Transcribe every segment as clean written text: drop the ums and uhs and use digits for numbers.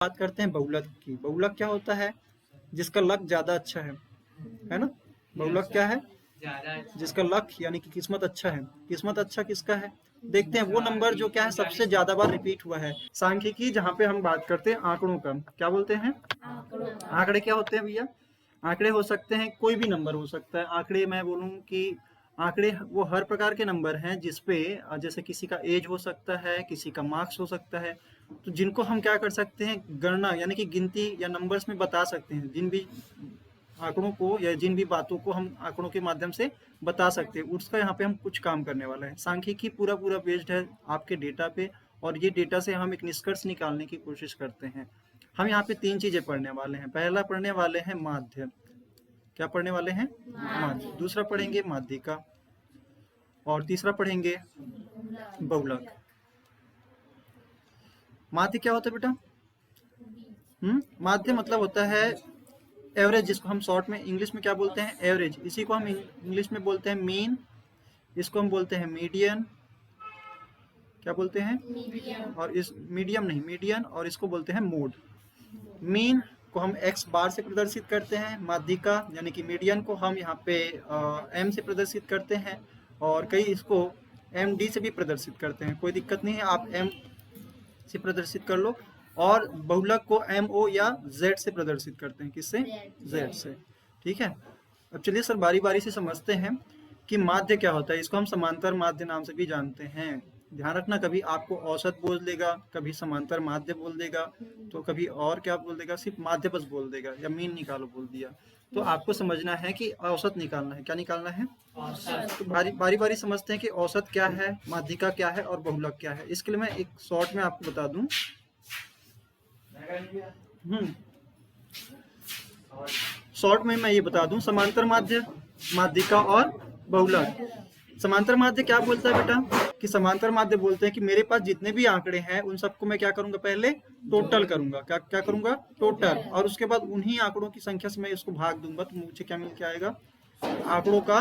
बात करते हैं बहुलक की। बहुलक क्या होता है? जिसका लक ज्यादा अच्छा है ना? बहुलक क्या है? जिसका लक यानी कि किस्मत अच्छा है। किस्मत अच्छा किसका है? देखते हैं वो नंबर जो क्या है सबसे ज्यादा बार रिपीट हुआ है। सांख्यिकी जहाँ पे हम बात करते हैं आंकड़ों का, क्या बोलते हैं? आंकड़े क्या होते हैं भैया? आंकड़े हो सकते हैं, कोई भी नंबर हो सकता है। आंकड़े मैं बोलूं कि आंकड़े वो हर प्रकार के नंबर हैं जिसपे जैसे किसी का एज हो सकता है, किसी का मार्क्स हो सकता है, तो जिनको हम क्या कर सकते हैं, गणना यानी कि गिनती या नंबर्स में बता सकते हैं। जिन भी आंकड़ों को या जिन भी बातों को हम आंकड़ों के माध्यम से बता सकते हैं, उसका यहाँ पे हम कुछ काम करने वाला है। सांख्यिकी पूरा पूरा बेस्ड है आपके डेटा पे, और ये डेटा से हम एक निष्कर्ष निकालने की कोशिश करते हैं। हम यहाँ पे तीन चीजें पढ़ने वाले हैं। पहला पढ़ने वाले हैं माध्य। क्या पढ़ने वाले हैं? माध्य। दूसरा पढ़ेंगे माध्यिका, और तीसरा पढ़ेंगे बहुलक। माध्य क्या होता है बेटा? माध्य मतलब होता है एवरेज, जिसको हम शॉर्ट में इंग्लिश में क्या बोलते हैं? एवरेज। इसी को हम इंग्लिश में बोलते हैं मीन, इसको हम बोलते हैं मीडियन। क्या बोलते हैं? और इस मीडियम नहीं, मीडियन, और इसको बोलते हैं मोड। मीन को हम एक्स बार से प्रदर्शित करते हैं, माध्यिका यानी कि मीडियन को हम यहाँ पे एम से प्रदर्शित करते हैं, और कई इसको एम डी से भी प्रदर्शित करते हैं। कोई दिक्कत नहीं है, आप एम से प्रदर्शित कर लो। और बहुलक को एम ओ या जेड से प्रदर्शित करते हैं। किससे? जेड से। ठीक है। अब चलिए सर बारी बारी से समझते हैं कि माध्य क्या होता है। इसको हम समांतर माध्य नाम से भी जानते हैं। ध्यान रखना, कभी आपको औसत बोल देगा, कभी समांतर माध्य बोल देगा, तो कभी और क्या बोल देगा, सिर्फ माध्य बस बोल देगा, या मीन निकालो बोल दिया। तो आपको समझना है कि औसत निकालना है। क्या निकालना है? तो बारी बारी समझते हैं कि औसत क्या है, माध्यिका क्या है और बहुलक क्या है। इसके लिए मैं एक शॉर्ट में आपको बता दूं। शॉर्ट में मैं ये बता दूं, समांतर माध्य, माध्यिका और बहुलक। समांतर माध्य क्या बोलता है बेटा? कि समांतर माध्य बोलते हैं कि मेरे पास जितने भी आंकड़े हैं उन सबको मैं क्या करूंगा, पहले टोटल करूंगा। क्या क्या करूंगा? टोटल। और उसके बाद उन्हीं आंकड़ों की संख्या से मैं इसको भाग दूंगा, तो मुझे क्या मिल के आएगा? आंकड़ों का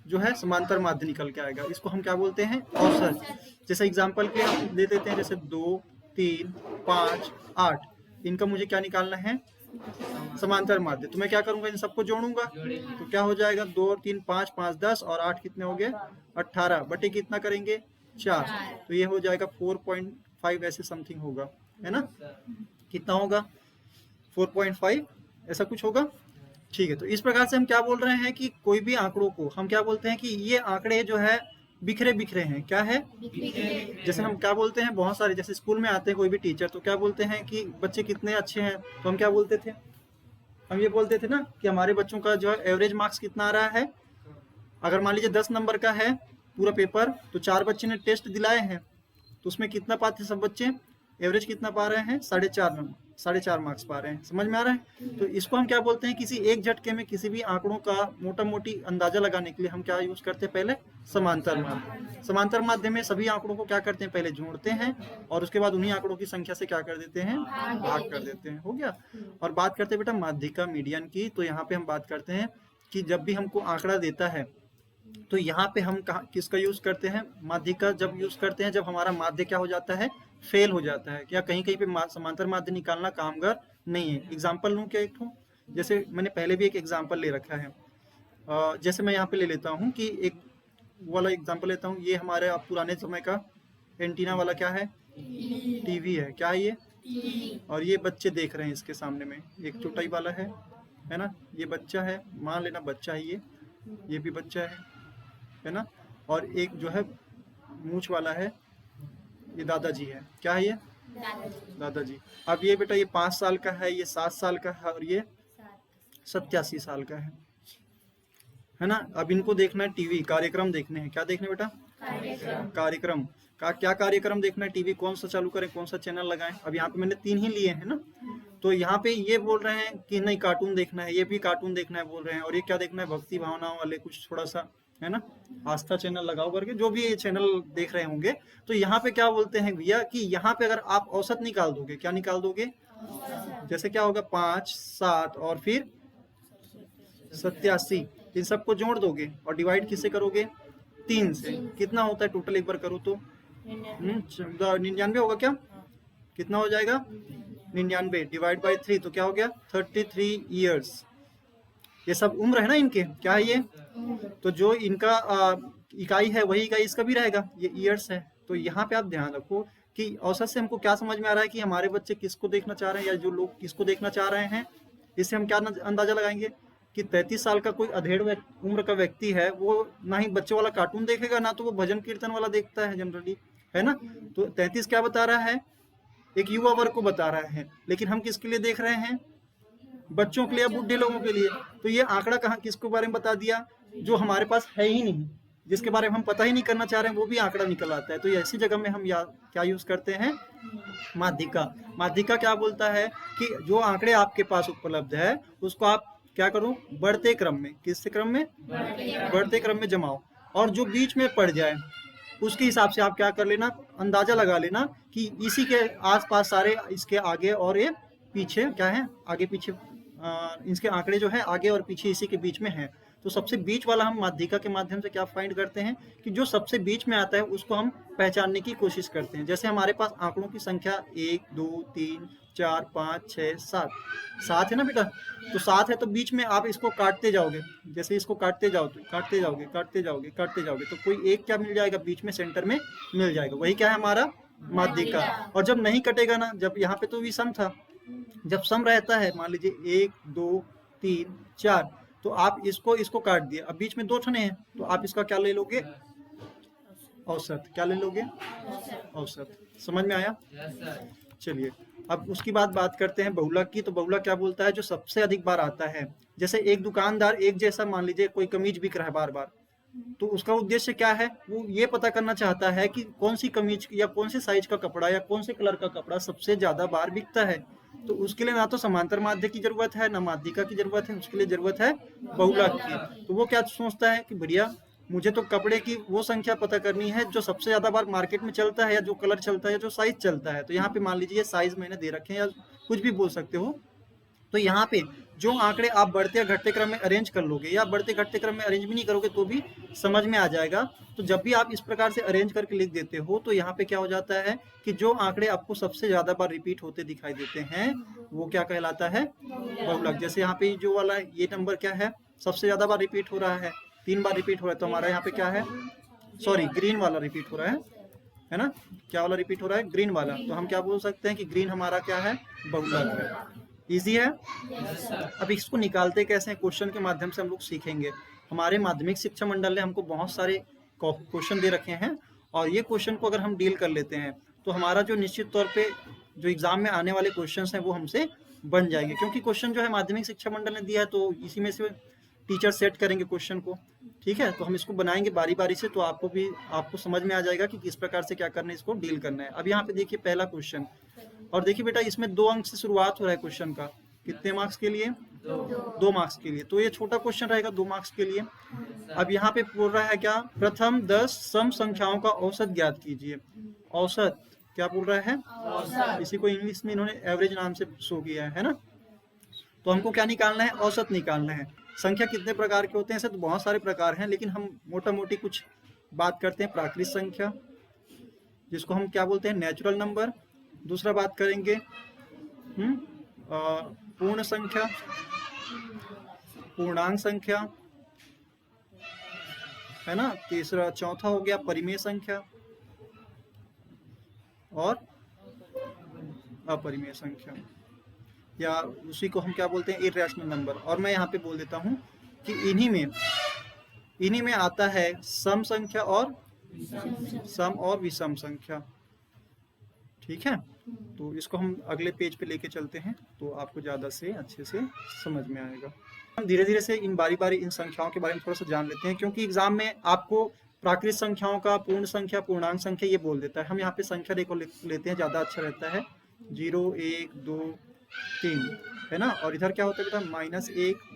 जो है समांतर माध्य निकल के आएगा। इसको हम क्या बोलते हैं? औसत। जैसे एग्जांपल के हम दे देते हैं, जैसे 2, 3, 5, 8, इनका मुझे क्या निकालना है? समांतर माध्य। तो मैं क्या करूंगा, इन सबको जोड़ूंगा, तो क्या हो जाएगा? 2, 3, 5, 5, 10 और 8 कितने हो गए? 18 बटे कितना करेंगे? 4। तो ये हो जाएगा 4.5 ऐसे समथिंग होगा, है ना? कितना होगा? 4.5 ऐसा कुछ होगा। ठीक है। तो इस प्रकार से हम क्या बोल रहे हैं कि कोई भी आंकड़ों को हम क्या बोलते हैं कि ये आंकड़े जो है बिखरे बिखरे हैं। क्या है? जैसे हम क्या बोलते हैं, बहुत सारे, जैसे स्कूल में आते हैं कोई भी टीचर, तो क्या बोलते हैं कि बच्चे कितने अच्छे हैं, तो हम क्या बोलते थे? हम ये बोलते थे ना कि हमारे बच्चों का जो है एवरेज मार्क्स कितना आ रहा है। अगर मान लीजिए 10 नंबर का है पूरा पेपर, तो 4 बच्चे ने टेस्ट दिलाए हैं, तो उसमें कितना पाते सब बच्चे? एवरेज कितना पा रहे हैं? 4.5 4.5 मार्क्स पा रहे हैं। समझ में आ रहा है? तो इसको हम क्या बोलते हैं, किसी एक झटके में किसी भी आंकड़ों का मोटा मोटी अंदाजा लगाने के लिए हम क्या यूज करते हैं? पहले समांतर माध्य। समांतर माध्य में सभी आंकड़ों को क्या करते हैं? पहले जोड़ते हैं, और उसके बाद उन्हीं आंकड़ों की संख्या से क्या कर देते हैं? भाग कर देते हैं। हो गया। और बात करते हैं बेटा माध्यिका, मीडियन की। तो यहाँ पे हम बात करते हैं कि जब भी हमको आंकड़ा देता है, तो यहाँ पे हम किसका यूज करते हैं? माध्यिका जब यूज करते हैं जब हमारा माध्य क्या हो जाता है? फेल हो जाता है, या कहीं कहीं पे समांतर माध्य निकालना कामगार नहीं है। एग्जाम्पल लूँ क्या एक ठो? जैसे मैंने पहले भी एक एग्जाम्पल ले रखा है। जैसे मैं यहाँ पे ले लेता हूँ कि एक वाला एग्जाम्पल लेता हूँ। ये हमारे पुराने समय का एंटीना वाला क्या है? टीवी है। क्या है ये? और ये बच्चे देख रहे हैं इसके सामने में, एक चौटाई वाला है ना? ये बच्चा है, मान लेना बच्चा है ये भी बच्चा है ना? और एक जो है मूछ वाला है, ये दादाजी है। क्या है ये? दादाजी। अब ये बेटा ये 5 साल का है, ये 7 साल का है, और ये 87 साल का है ना? अब इनको देखना है टीवी, कार्यक्रम देखने हैं। क्या देखने बेटा? कार्यक्रम का क्या कार्यक्रम देखना है? टीवी कौन सा चालू करें, कौन सा चैनल लगाएं? अब यहाँ पे मैंने 3 ही लिए हैं ना, तो यहाँ पे ये बोल रहे हैं कि नहीं कार्टून देखना है, ये भी कार्टून देखना है बोल रहे हैं, और ये क्या देखना है? भक्ति भावनाओं वाले कुछ थोड़ा सा, है ना? आस्था चैनल लगाओ करके, जो भी ये चैनल देख रहे होंगे। तो यहाँ पे क्या बोलते हैं भैया कि यहाँ पे अगर आप औसत निकाल दोगे, क्या निकाल दोगे? जैसे क्या होगा? 5, 7 और फिर 87, इन सबको जोड़ दोगे और डिवाइड किससे करोगे? 3 से। कितना होता है टोटल, एक बार करो तो? 99 होगा क्या? कितना हो जाएगा? 99 डिवाइड बाई 3 तो क्या हो गया 33 ईयर्स। ये सब उम्र है ना इनके, क्या है ये, तो जो इनका इकाई है वही इकाई इसका भी रहेगा, ये ईयर्स है। तो यहाँ पे आप ध्यान रखो कि औसत से हमको क्या समझ में आ रहा है कि हमारे बच्चे किसको देखना चाह रहे हैं या जो लोग किसको देखना चाह रहे हैं। इससे हम क्या अंदाजा लगाएंगे कि 33 साल का कोई अधेड़ उम्र का व्यक्ति है, वो ना ही बच्चे वाला कार्टून देखेगा ना तो वो भजन कीर्तन वाला देखता है जनरली, है ना। तो 33 क्या बता रहा है, एक युवा वर्ग को बता रहा है, लेकिन हम किसके लिए देख रहे हैं, बच्चों के लिए, बुढ़े लोगों के लिए। तो ये आंकड़ा कहाँ किसके बारे में बता दिया, जो हमारे पास है ही नहीं, जिसके बारे में हम पता ही नहीं करना चाह रहे हैं, वो भी आंकड़ा निकल आता है। तो ऐसी जगह में हम क्या यूज करते हैं, माध्यिका। माध्यिका क्या बोलता है कि जो आंकड़े आपके पास उपलब्ध है उसको आप क्या करो, बढ़ते क्रम में, किस क्रम में, बढ़ते क्रम में जमाओ, और जो बीच में पड़ जाए उसके हिसाब से आप क्या कर लेना, अंदाजा लगा लेना कि इसी के आसपास सारे इसके आगे और ये पीछे क्या है, आगे पीछे इसके आंकड़े जो है आगे और पीछे इसी के बीच में है। तो सबसे बीच वाला हम माध्यिका के माध्यम से क्या फाइंड करते हैं कि जो सबसे बीच में आता है उसको हम पहचानने की कोशिश करते हैं। जैसे हमारे पास आंकड़ों की संख्या 1 2 3 4 5 6 7 है ना बेटा, तो 7 है, तो बीच में आप इसको काटते जाओगे, जैसे इसको काटते जाओ तो काटते जाओगे काटते जाओगे काटते जाओगे, तो कोई एक क्या मिल जाएगा बीच में, सेंटर में मिल जाएगा, वही क्या है हमारा माध्यिका। और जब नहीं कटेगा ना, जब यहाँ पे तो विषम था, जब सम रहता है, मान लीजिए 1 2 3 4, तो आप इसको काट दिए, अब बीच में 2 ठने हैं, तो आप इसका क्या ले लोगे, औसत। क्या ले लोगे, औसत। समझ में आया। चलिए अब उसकी बात करते हैं बहुलक की। तो बहुलक क्या बोलता है, जो सबसे अधिक बार आता है। जैसे एक दुकानदार एक जैसा, मान लीजिए कोई कमीज बिक रहा है बार बार, तो उसका उद्देश्य क्या है, वो ये पता करना चाहता है कि कौन सी कमीज या कौन से साइज का कपड़ा या कौन से कलर का कपड़ा सबसे ज्यादा बार बिकता है। तो उसके लिए ना तो समांतर माध्य की जरूरत है ना माध्यिका की जरूरत है, उसके लिए जरूरत है बहुलक की। तो वो क्या सोचता है कि बढ़िया, मुझे तो कपड़े की वो संख्या पता करनी है जो सबसे ज्यादा बार मार्केट में चलता है, या जो कलर चलता है, या जो साइज चलता है। तो यहाँ पे मान लीजिए साइज मैंने दे रखे हैं, या कुछ भी बोल सकते हो। तो यहाँ पे जो आंकड़े आप बढ़ते या घटते क्रम में अरेंज कर लोगे, या बढ़ते घटते क्रम में अरेंज भी नहीं करोगे तो भी समझ में आ जाएगा। तो जब भी आप इस प्रकार से अरेंज करके लिख देते हो, तो यहाँ पे क्या हो जाता है कि जो आंकड़े आपको सबसे ज्यादा बार रिपीट होते दिखाई देते हैं वो क्या कहलाता है, बहुलक। जैसे यहाँ पे जो वाला ये नंबर क्या है, सबसे ज्यादा बार रिपीट हो रहा है, 3 बार रिपीट हो रहा है, तो हमारा यहाँ पे क्या है, सॉरी ग्रीन वाला रिपीट हो रहा है ना, क्या वाला रिपीट हो रहा है, ग्रीन वाला। तो हम क्या बोल सकते हैं कि ग्रीन हमारा क्या है, बहुलक है। इजी है। अब इसको निकालते कैसे हैं, क्वेश्चन के माध्यम से हम लोग सीखेंगे। हमारे माध्यमिक शिक्षा मंडल ने हमको बहुत सारे क्वेश्चन दे रखे हैं, और ये क्वेश्चन को अगर हम डील कर लेते हैं तो हमारा जो निश्चित तौर पे जो एग्जाम में आने वाले क्वेश्चन हैं वो हमसे बन जाएंगे। क्योंकि क्वेश्चन जो है माध्यमिक शिक्षा मंडल ने दिया है, तो इसी में से टीचर सेट करेंगे क्वेश्चन को, ठीक है। तो हम इसको बनाएंगे बारी बारी से, तो आपको समझ में आ जाएगा कि किस प्रकार से क्या करना है, इसको डील करना है। अब यहाँ पे देखिए पहला क्वेश्चन, और देखिए बेटा इसमें 2 अंक से शुरुआत हो रहा है क्वेश्चन का। कितने मार्क्स के लिए, 2 मार्क्स के लिए। तो ये छोटा क्वेश्चन रहेगा 2 मार्क्स के लिए। अब यहाँ पे बोल रहा है क्या, प्रथम 10 सम संख्याओं का औसत ज्ञात कीजिए। औसत क्या बोल रहा है, औसत। इसी को इंग्लिश में इन्होंने एवरेज नाम से शो किया है ना। तो हमको क्या निकालना है, औसत निकालना है। संख्या कितने प्रकार के होते हैं, ऐसे तो बहुत सारे प्रकार हैं, लेकिन हम मोटा मोटी कुछ बात करते हैं। प्राकृत संख्या, जिसको हम क्या बोलते हैं, नेचुरल नंबर। दूसरा बात करेंगे पूर्ण संख्या, पूर्णांक संख्या, है ना। तीसरा, चौथा हो गया परिमेय संख्या और अपरिमेय संख्या, या उसी को हम क्या बोलते हैं, इरेशनल नंबर। और मैं यहाँ पे बोल देता हूँ कि इन्हीं में आता है सम संख्या और विषम संख्या, ठीक है। तो इसको हम अगले पेज पे लेके चलते हैं, तो आपको ज्यादा से अच्छे से समझ में आएगा। हम धीरे धीरे से इन बारी बारी इन संख्याओं के बारे में थोड़ा सा जान लेते हैं, क्योंकि एग्जाम में आपको प्राकृत संख्याओं का पूर्ण संख्या, पूर्णांक संख्या ये बोल देता है। हम यहाँ पे संख्या देखो लेते हैं, ज्यादा अच्छा रहता है। 0 1 2 3 है ना, और इधर क्या होता है बेटा, -1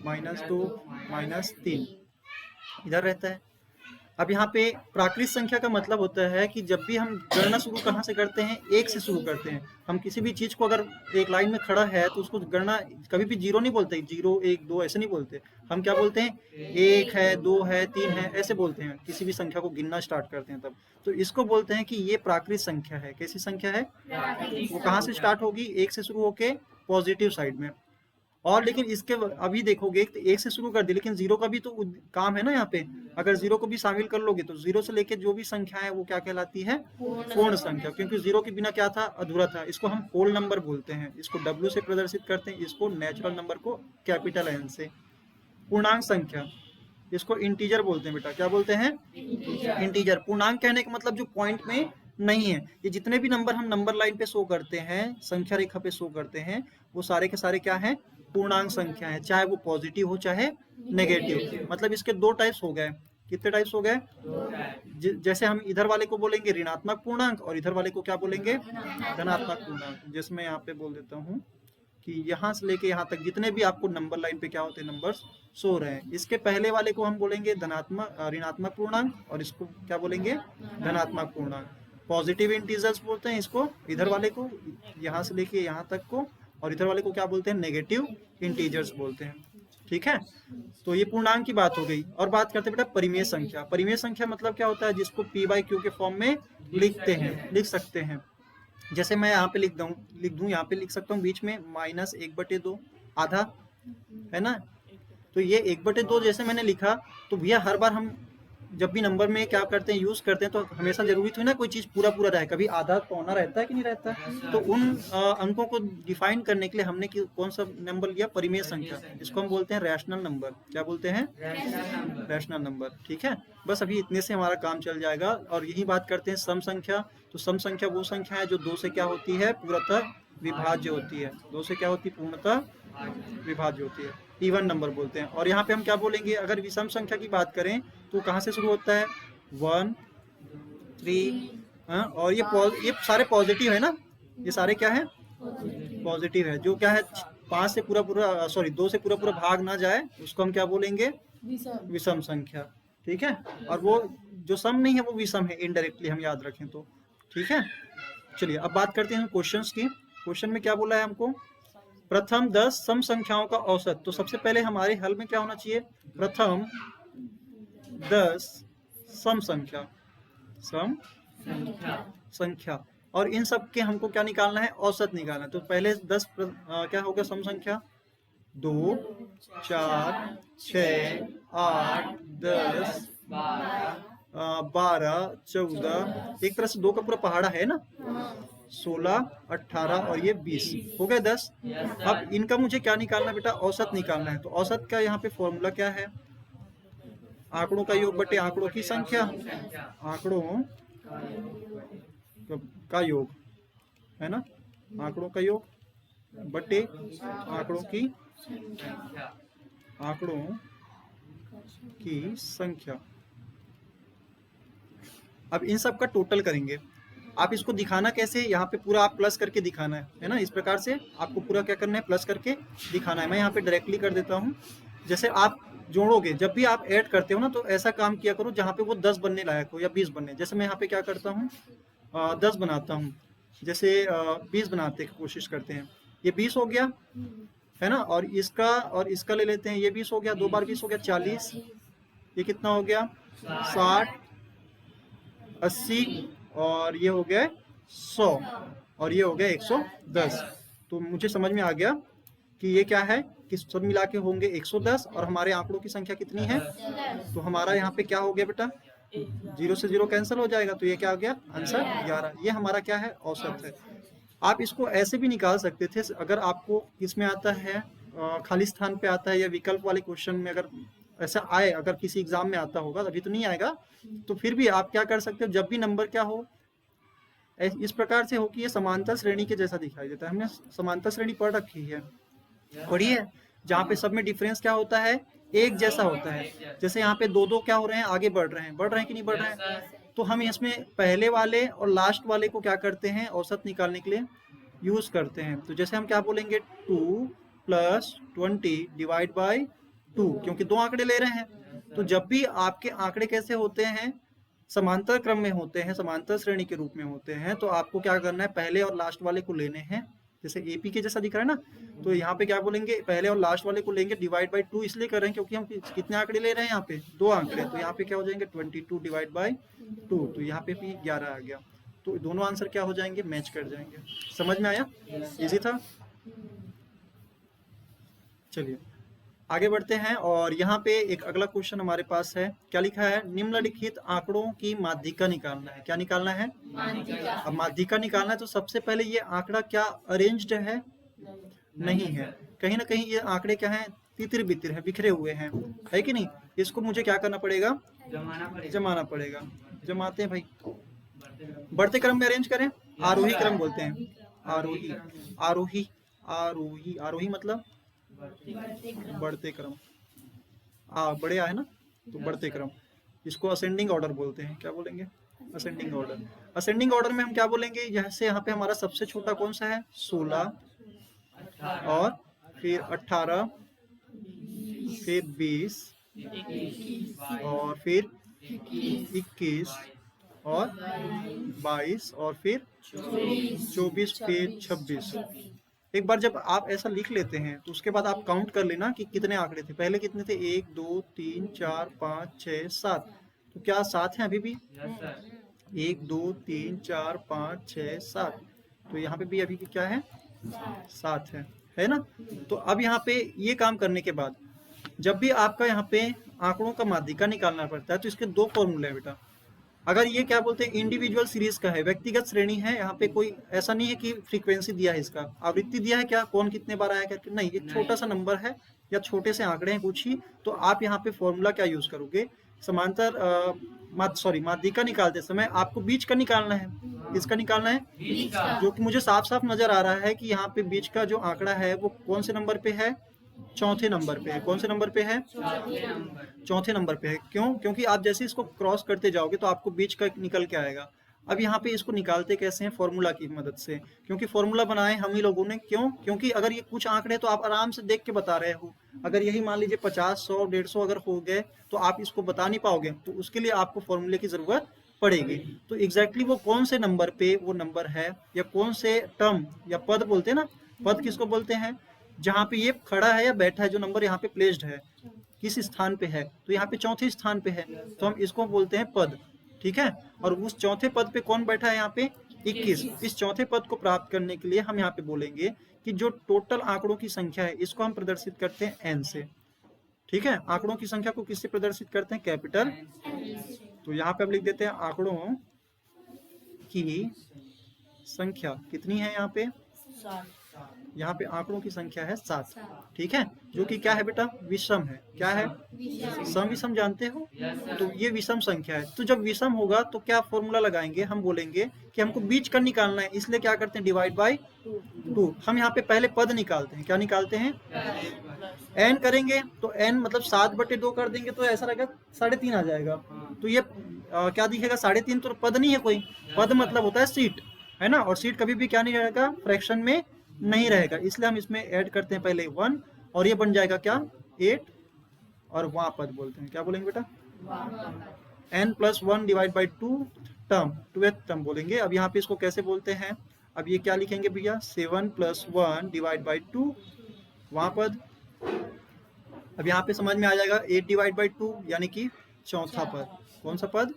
-2 -3 इधर रहता है। अब यहाँ पे प्राकृत संख्या का मतलब होता है कि जब भी हम गणना शुरू कहाँ से करते हैं, एक से शुरू करते हैं। हम किसी भी चीज को अगर एक लाइन में खड़ा है तो उसको गणना कभी भी जीरो नहीं बोलते, जीरो एक दो ऐसे नहीं बोलते। हम क्या बोलते हैं, एक है, दो है, तीन है, ऐसे बोलते हैं किसी भी संख्या को गिनना स्टार्ट करते हैं तब। तो इसको बोलते हैं कि ये प्राकृत संख्या है। कैसी संख्या है, वो कहाँ से स्टार्ट होगी, एक से शुरू होके पॉजिटिव साइड में। और लेकिन इसके अभी देखोगे तो एक से शुरू कर दी, लेकिन जीरो का भी तो काम है ना यहाँ पे। अगर जीरो को भी शामिल कर लोगे तो जीरो से लेके जो भी संख्या है वो क्या कहलाती है, पूर्ण संख्या। क्योंकि जीरो के बिना क्या था, अधूरा था। इसको हम होल नंबर बोलते हैं, इसको डब्ल्यू से प्रदर्शित करते हैं, इसको नेचुरल नंबर को कैपिटल एन से। पूर्णांक संख्या, इसको इंटीजर बोलते हैं बेटा। क्या बोलते हैं, इंटीजर। पूर्णांक कहने का मतलब जो पॉइंट में नहीं है। ये जितने भी नंबर हम नंबर लाइन पे शो करते हैं, संख्या रेखा पे शो करते हैं, वो सारे के सारे क्या हैं, पूर्णांक संख्या है, चाहे वो पॉजिटिव हो चाहे नेगेटिव। मतलब इसके दो टाइप्स हो गए। कितने टाइप्स हो गए, जैसे हम इधर वाले को बोलेंगे ऋणात्मक पूर्णांक और इधर वाले को क्या बोलेंगे, धनात्मक पूर्णांक। जैसे मैं यहाँ पे बोल देता हूँ कि यहाँ से लेके यहाँ तक जितने भी आपको नंबर लाइन पे क्या होते हैं, नंबर्स सो रहे हैं, इसके पहले वाले को हम बोलेंगे धनात्मक ऋणात्मक पूर्णांक और इसको क्या बोलेंगे, धनात्मक पूर्णांक। पॉजिटिव इंटीजर्स बोलते हैं इसको, इधर वाले को, यहाँ से लेके यहाँ तक को। और इधर वाले को क्या बोलते हैं, नेगेटिव इंटीजर्स बोलते हैं। ठीक है, तो ये पूर्णांक की बात हो गई। और बात करते हैं बेटा परिमेय संख्या। परिमेय संख्या मतलब क्या होता है, जिसको पी बाई क्यू के फॉर्म में लिखते हैं, लिख सकते हैं। जैसे मैं यहाँ पे लिख दूं, यहाँ पे लिख सकता हूँ बीच में -1/2 आधा, है ना। तो ये 1/2 जैसे मैंने लिखा, तो भैया हर बार हम जब भी नंबर में क्या करते हैं, यूज करते हैं, तो हमेशा जरूरी थी ना कोई चीज पूरा पूरा रहे, कभी आधा पौना रहता है कि नहीं रहता। तो उन अंकों को डिफाइन करने के लिए हमने कौन सा नंबर लिया, परिमेय संख्या। इसको हम बोलते हैं रैशनल नंबर। क्या बोलते हैं, रैशनल नंबर। ठीक है, बस अभी इतने से हमारा काम चल जाएगा। और यही बात करते हैं सम संख्या। तो सम संख्या वो संख्या है जो दो से क्या होती है, पूर्णतः विभाज्य होती है। दो से क्या होती है, पूर्णतः विभाज्य होती है, इवन नंबर बोलते हैं। और यहाँ पे हम क्या बोलेंगे, अगर विषम संख्या की बात करें तो कहाँ से शुरू होता है, 1 3। और ये सारे पॉजिटिव है ना, ये सारे क्या है, पॉजिटिव है। जो क्या है, 5 से सॉरी 2 से पूरा भाग ना जाए उसको हम क्या बोलेंगे, विषम संख्या। ठीक है, और वो जो सम नहीं है वो विषम है, इनडायरेक्टली हम याद रखें तो। ठीक है, चलिए अब बात करते हैं क्वेश्चंस की। क्वेश्चन में क्या बोला है हमको, प्रथम 10 सम संख्याओं का औसत। तो सबसे पहले हमारे हल में क्या होना चाहिए, प्रथम 10 सम संख्या। और इन सब के हमको क्या निकालना है, औसत निकालना है। तो पहले 10 क्या होगा, सम संख्या 2 4 6 8 10 12 14, एक तरह से 2 का पूरा पहाड़ा है ना, 16 18 और ये 20 हो गए 10। अब इनका मुझे क्या निकालना बेटा, औसत निकालना है। तो औसत का यहाँ पे फॉर्मूला क्या है, आंकड़ों का योग बटे आंकड़ों की संख्या। आंकड़ों का योग है ना, आंकड़ों का योग बटे आंकड़ों की संख्या। अब इन सब का टोटल करेंगे। आप इसको दिखाना कैसे, यहाँ पे पूरा आप प्लस करके दिखाना है ना। इस प्रकार से आपको पूरा क्या करना है, प्लस करके दिखाना है। मैं यहाँ पे डायरेक्टली कर देता हूँ। जैसे आप जोड़ोगे, जब भी आप ऐड करते हो ना, तो ऐसा काम किया करो जहाँ पे वो 10 बनने लायक हो या 20 बनने। जैसे मैं यहाँ पे क्या करता हूँ, 10 बनाता हूँ, जैसे 20 बनाते की कोशिश करते हैं। ये 20 हो गया है ना, और इसका ले लेते हैं, ये 20 हो गया, 2 बार 20 हो गया 40। ये कितना हो गया, 60 80 और ये हो गया 100 और ये हो गया 110। तो मुझे समझ में आ गया कि ये क्या है, कि सब मिला के होंगे 110 और हमारे आंकड़ों की संख्या कितनी है। तो हमारा यहाँ पे क्या हो गया बेटा, 0 से 0 कैंसिल हो जाएगा, तो ये क्या हो गया, आंसर 11। ये हमारा क्या है, औसत है। आप इसको ऐसे भी निकाल सकते थे, अगर आपको इसमें आता है खाली स्थान पे आता है या विकल्प वाले क्वेश्चन में अगर ऐसा आए, अगर किसी एग्जाम में आता होगा, अभी तो नहीं आएगा, तो फिर भी आप क्या कर सकते हो, जब भी नंबर क्या हो इस प्रकार से हो कि ये समांतर श्रेणी के जैसा दिखाई देता है। हमने समांतर श्रेणी पढ़ रखी है, पढ़ी है, जहाँ पे सब में डिफरेंस क्या होता है, एक जैसा होता है। जैसे यहाँ पे 2 2 क्या हो रहे हैं, आगे बढ़ रहे हैं कि नहीं बढ़ रहे हैं। तो हम इसमें पहले वाले और लास्ट वाले को क्या करते हैं, औसत निकालने के लिए यूज करते हैं। तो जैसे हम क्या बोलेंगे, 2 + 20 डिवाइड बाई 2, क्योंकि 2 आंकड़े ले रहे हैं तो जब भी आपके आंकड़े कैसे होते हैं, समांतर क्रम में होते हैं, समांतर श्रेणी के रूप में होते हैं, तो आपको क्या करना है, पहले और लास्ट वाले को लेने हैं। जैसे एपी के जैसा दिख रहा है ना, तो यहाँ पे क्या बोलेंगे, पहले और लास्ट वाले को लेंगे, डिवाइड बाई 2 इसलिए कर रहे हैं क्योंकि हम कितने आंकड़े ले रहे हैं यहाँ पे, 2 आंकड़े, तो यहाँ पे क्या हो जाएंगे 22 डिवाइड बाई 2, तो यहाँ पे भी 11 आ गया। तो दोनों आंसर क्या हो जाएंगे, मैच कर जाएंगे। समझ में आया, इजी था। चलिए आगे बढ़ते हैं, और यहाँ पे एक अगला क्वेश्चन हमारे पास है, क्या लिखा है, निम्नलिखित आंकड़ों की माध्यिका निकालना है। क्या निकालना है, अब माध्यिका निकालना है, तो सबसे पहले ये आंकड़ा क्या अरेंज्ड है, नहीं है, कहीं ना कहीं ये आंकड़े क्या हैं, तितिर बितिर है, बिखरे हुए हैं, है कि नहीं। इसको मुझे क्या करना पड़ेगा, जमाना पड़ेगा। जमाते हैं भाई, बढ़ते क्रम में अरेंज करें, आरोही क्रम बोलते हैं, आरोही आरोही आरोही आरोही मतलब बढ़ते क्रम, बड़े आए ना, तो बढ़ते क्रम, इसको असेंडिंग ऑर्डर बोलते हैं। क्या बोलेंगे, असेंडिंग ऑर्डर। असेंडिंग ऑर्डर में हम क्या बोलेंगे, जैसे यहाँ पे हमारा सबसे छोटा कौन सा है, 16, और फिर 18, फिर 20, और फिर 21, और 22, और फिर 24, फिर 26। एक बार जब आप ऐसा लिख लेते हैं तो उसके बाद आप काउंट कर लेना कि कितने आंकड़े थे, पहले कितने थे, 1 2 3 4 5 6 7, तो क्या 7 है अभी भी, 1 2 3 4 5 6 7, तो यहाँ पे भी अभी क्या है, 7 है ना। तो अब यहाँ पे ये काम करने के बाद जब भी आपका यहाँ पे आंकड़ों का माध्यिका निकालना पड़ता है, तो इसके 2 फॉर्मूले हैं बेटा। अगर ये क्या बोलते हैं, इंडिविजुअल सीरीज का है, व्यक्तिगत श्रेणी है, यहाँ पे कोई ऐसा नहीं है कि फ्रीक्वेंसी दिया है, इसका आवृत्ति दिया है क्या, कौन कितने बार आया करके, नहीं, एक छोटा सा नंबर है या छोटे से आंकड़े हैं कुछ ही, तो आप यहाँ पे फॉर्मूला क्या यूज करोगे, समांतर माध्यिका निकालते समय आपको बीच का निकालना है। किसका निकालना है, जो कि मुझे साफ साफ नजर आ रहा है कि यहाँ पे बीच का जो आंकड़ा है वो कौन से नंबर पे है, चौथे नंबर पे है। कौन से नंबर पे है, चौथे नंबर पे है। क्यों, क्योंकि आप जैसे इसको क्रॉस करते जाओगे तो आपको बीच का निकल के आएगा। अब यहाँ पे इसको निकालते कैसे हैं, फॉर्मूला की मदद से, क्योंकि फॉर्मूला बनाए हम ही लोगों ने। क्यों, क्योंकि अगर ये कुछ आंकड़े तो आप आराम से देख के बता रहे हो, अगर यही मान लीजिए 50 100 150 अगर हो गए तो आप इसको बता नहीं पाओगे, तो उसके लिए आपको फॉर्मूले की जरूरत पड़ेगी। तो एग्जैक्टली वो कौन से नंबर पे वो नंबर है, या कौन से टर्म या पद बोलते हैं ना, पद किसको बोलते हैं, जहाँ पे ये खड़ा है या बैठा है, जो नंबर यहाँ पे प्लेस्ड है, किस स्थान पे है, तो यहाँ पे चौथे स्थान पे है, तो हम इसको बोलते हैं पद। ठीक है, और उस चौथे पद पे कौन बैठा है, यहाँ पे 21। इस चौथे पद को प्राप्त करने के लिए हम यहाँ पे बोलेंगे कि जो टोटल आंकड़ों की संख्या है इसको हम प्रदर्शित करते हैं एन से। ठीक है, आंकड़ों की संख्या को किससे प्रदर्शित करते हैं, कैपिटल। तो यहाँ पे हम लिख देते हैं आंकड़ों की संख्या कितनी है, यहाँ पे यहाँ पे आंकड़ों की संख्या है 7। ठीक है, जो कि क्या है बेटा, विषम है। क्या है, सम विषम जानते हो, तो ये विषम संख्या है। तो जब विषम होगा तो क्या फॉर्मूला लगाएंगे, हम बोलेंगे कि हमको बीच का निकालना है, इसलिए क्या करते हैं, डिवाइड बाई 2। हम यहाँ पे पहले पद निकालते हैं, क्या निकालते हैं, एन करेंगे, तो एन मतलब 7/2 कर देंगे तो ऐसा रहेगा 3.5 आ जाएगा। तो ये क्या दिखेगा, 3.5, तो पद नहीं है कोई, पद मतलब होता है सीट, है ना, और सीट कभी भी क्या नहीं रहेगा, फ्रैक्शन में नहीं रहेगा, इसलिए हम इसमें ऐड करते हैं पहले 1, और ये बन जाएगा क्या, 8, और वहां पद बोलते हैं, क्या बोलेंगे बेटा, n+1 divide by 2 term, 2th term बोलेंगे। अब यहाँ पे इसको कैसे बोलते हैं, अब ये क्या लिखेंगे भैया, 7+1 डिवाइड बाई 2, वहां पद। अब यहाँ पे समझ में आ जाएगा 8 डिवाइड बाई 2 यानी कि चौथा पद। कौन सा पद,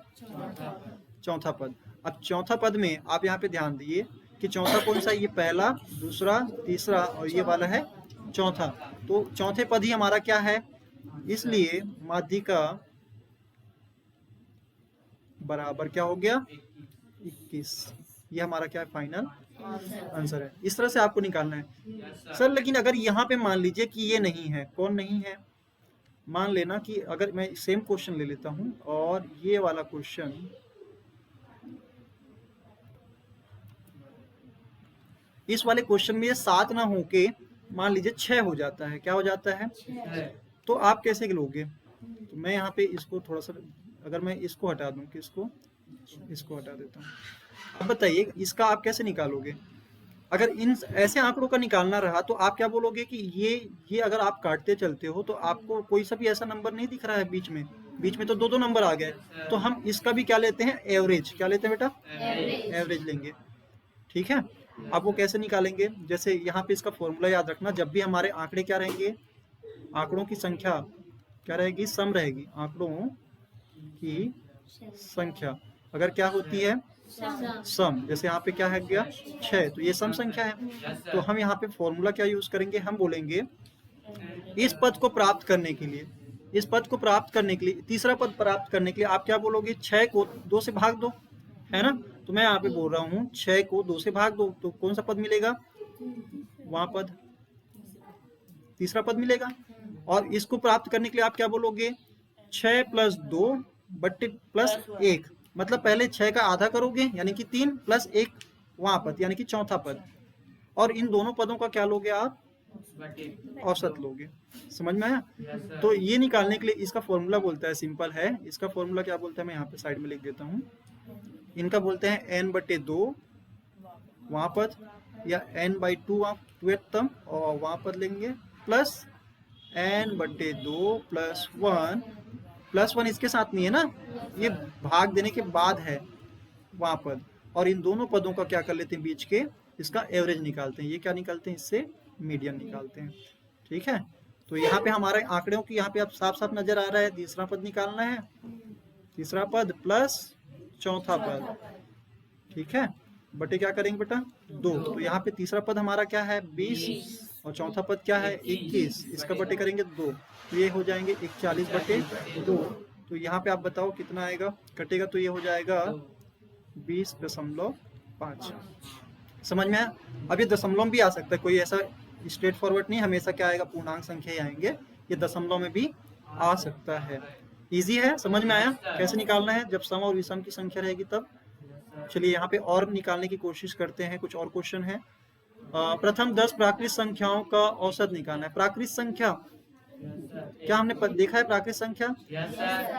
चौथा पद। अब चौथा पद में आप यहाँ पे ध्यान दिए कि चौथा कौन सा है, ये पहला, दूसरा, तीसरा, और ये वाला है चौथा। तो चौथे पद ही हमारा क्या है, इसलिए माध्यिका बराबर क्या हो गया, 21। ये हमारा क्या है, फाइनल आंसर है। इस तरह से आपको निकालना है सर। लेकिन अगर यहाँ पे मान लीजिए कि ये नहीं है, कौन नहीं है, मान लेना कि अगर मैं सेम क्वेश्चन ले लेता हूं, और ये वाला क्वेश्चन इस वाले क्वेश्चन में ये 7 ना होके मान लीजिए 6 हो जाता है, क्या हो जाता है, तो आप कैसे लोगे। तो मैं यहाँ पे इसको थोड़ा सा, अगर मैं इसको हटा दूं, किसको, इसको हटा देता हूँ। अब बताइए इसका आप कैसे निकालोगे। अगर इन ऐसे आंकड़ों का निकालना रहा तो आप क्या बोलोगे कि ये अगर आप काटते चलते हो तो आपको कोई सा भी ऐसा नंबर नहीं दिख रहा है बीच में, बीच में तो दो दो नंबर आ गए, तो हम इसका भी क्या लेते हैं, एवरेज। क्या लेते हैं बेटा, एवरेज लेंगे। ठीक है, अब वो कैसे निकालेंगे, जैसे यहाँ पे इसका फॉर्मूला याद रखना, जब भी हमारे आंकड़े क्या रहेंगे, आंकड़ों की संख्या क्या रहेगी, सम रहेगी। आंकड़ों की संख्या अगर क्या होती है, सम, जैसे यहाँ पे क्या है गया 6, तो ये सम संख्या है। तो हम यहाँ पे फॉर्मूला क्या यूज करेंगे, हम बोलेंगे इस पद को प्राप्त करने के लिए, इस पद को प्राप्त करने के लिए, तीसरा पद प्राप्त करने के लिए आप क्या बोलोगे, 6 को 2 से भाग दो, है ना। तो मैं यहाँ पे बोल रहा हूँ 6 को 2 से भाग दो, तो कौन सा पद मिलेगा, वहां पद, तीसरा पद मिलेगा। और इसको प्राप्त करने के लिए आप क्या बोलोगे, 6 प्लस 2 बट्टे प्लस 1, मतलब पहले 6 का आधा करोगे यानी कि 3 प्लस 1 वहां पद यानी कि चौथा पद, और इन दोनों पदों का क्या लोगे आप, औसत लोगे। समझ में आया। तो ये निकालने के लिए इसका फॉर्मूला बोलता है, सिंपल है, इसका फॉर्मूला क्या बोलता है, मैं यहाँ पे साइड में लिख देता हूँ। इनका बोलते हैं n/2 वहां पद, या n/2 टूवेल्थम, और वहां पद लेंगे, प्लस n/2 प्लस 1 इसके साथ नहीं है ना, ये भाग देने के बाद है वहां पद, और इन दोनों पदों का क्या कर लेते हैं, बीच के इसका एवरेज निकालते हैं। ये क्या निकालते हैं, इससे मीडियन निकालते हैं। ठीक है, तो यहाँ पे हमारे आंकड़ों की यहाँ पे अब साफ साफ नजर आ रहा है, तीसरा पद निकालना है, तीसरा पद प्लस चौथा पद। ठीक है, बटे क्या करेंगे बेटा, 2, तो यहाँ पे तीसरा पद हमारा क्या है 20, और चौथा पद क्या है 21, इसका बटे करेंगे 2, तो ये हो जाएंगे 41/2। तो यहाँ पे आप बताओ कितना आएगा, कटेगा, तो ये हो जाएगा 20.5। समझ में आया। अब ये दशमलव भी आ सकता है, कोई ऐसा स्ट्रेट फॉरवर्ड नहीं, हमेशा क्या आएगा, पूर्णांक संख्या ही आएंगे, ये दशमलव में भी आ सकता है। इजी है, समझ में आया कैसे निकालना है, जब सम और विषम की संख्या रहेगी तब। चलिए यहाँ पे और निकालने की कोशिश करते हैं, कुछ और क्वेश्चन है। प्रथम 10 प्राकृत संख्याओं का औसत निकालना है। प्राकृत संख्या क्या हमने देखा है, प्राकृत संख्या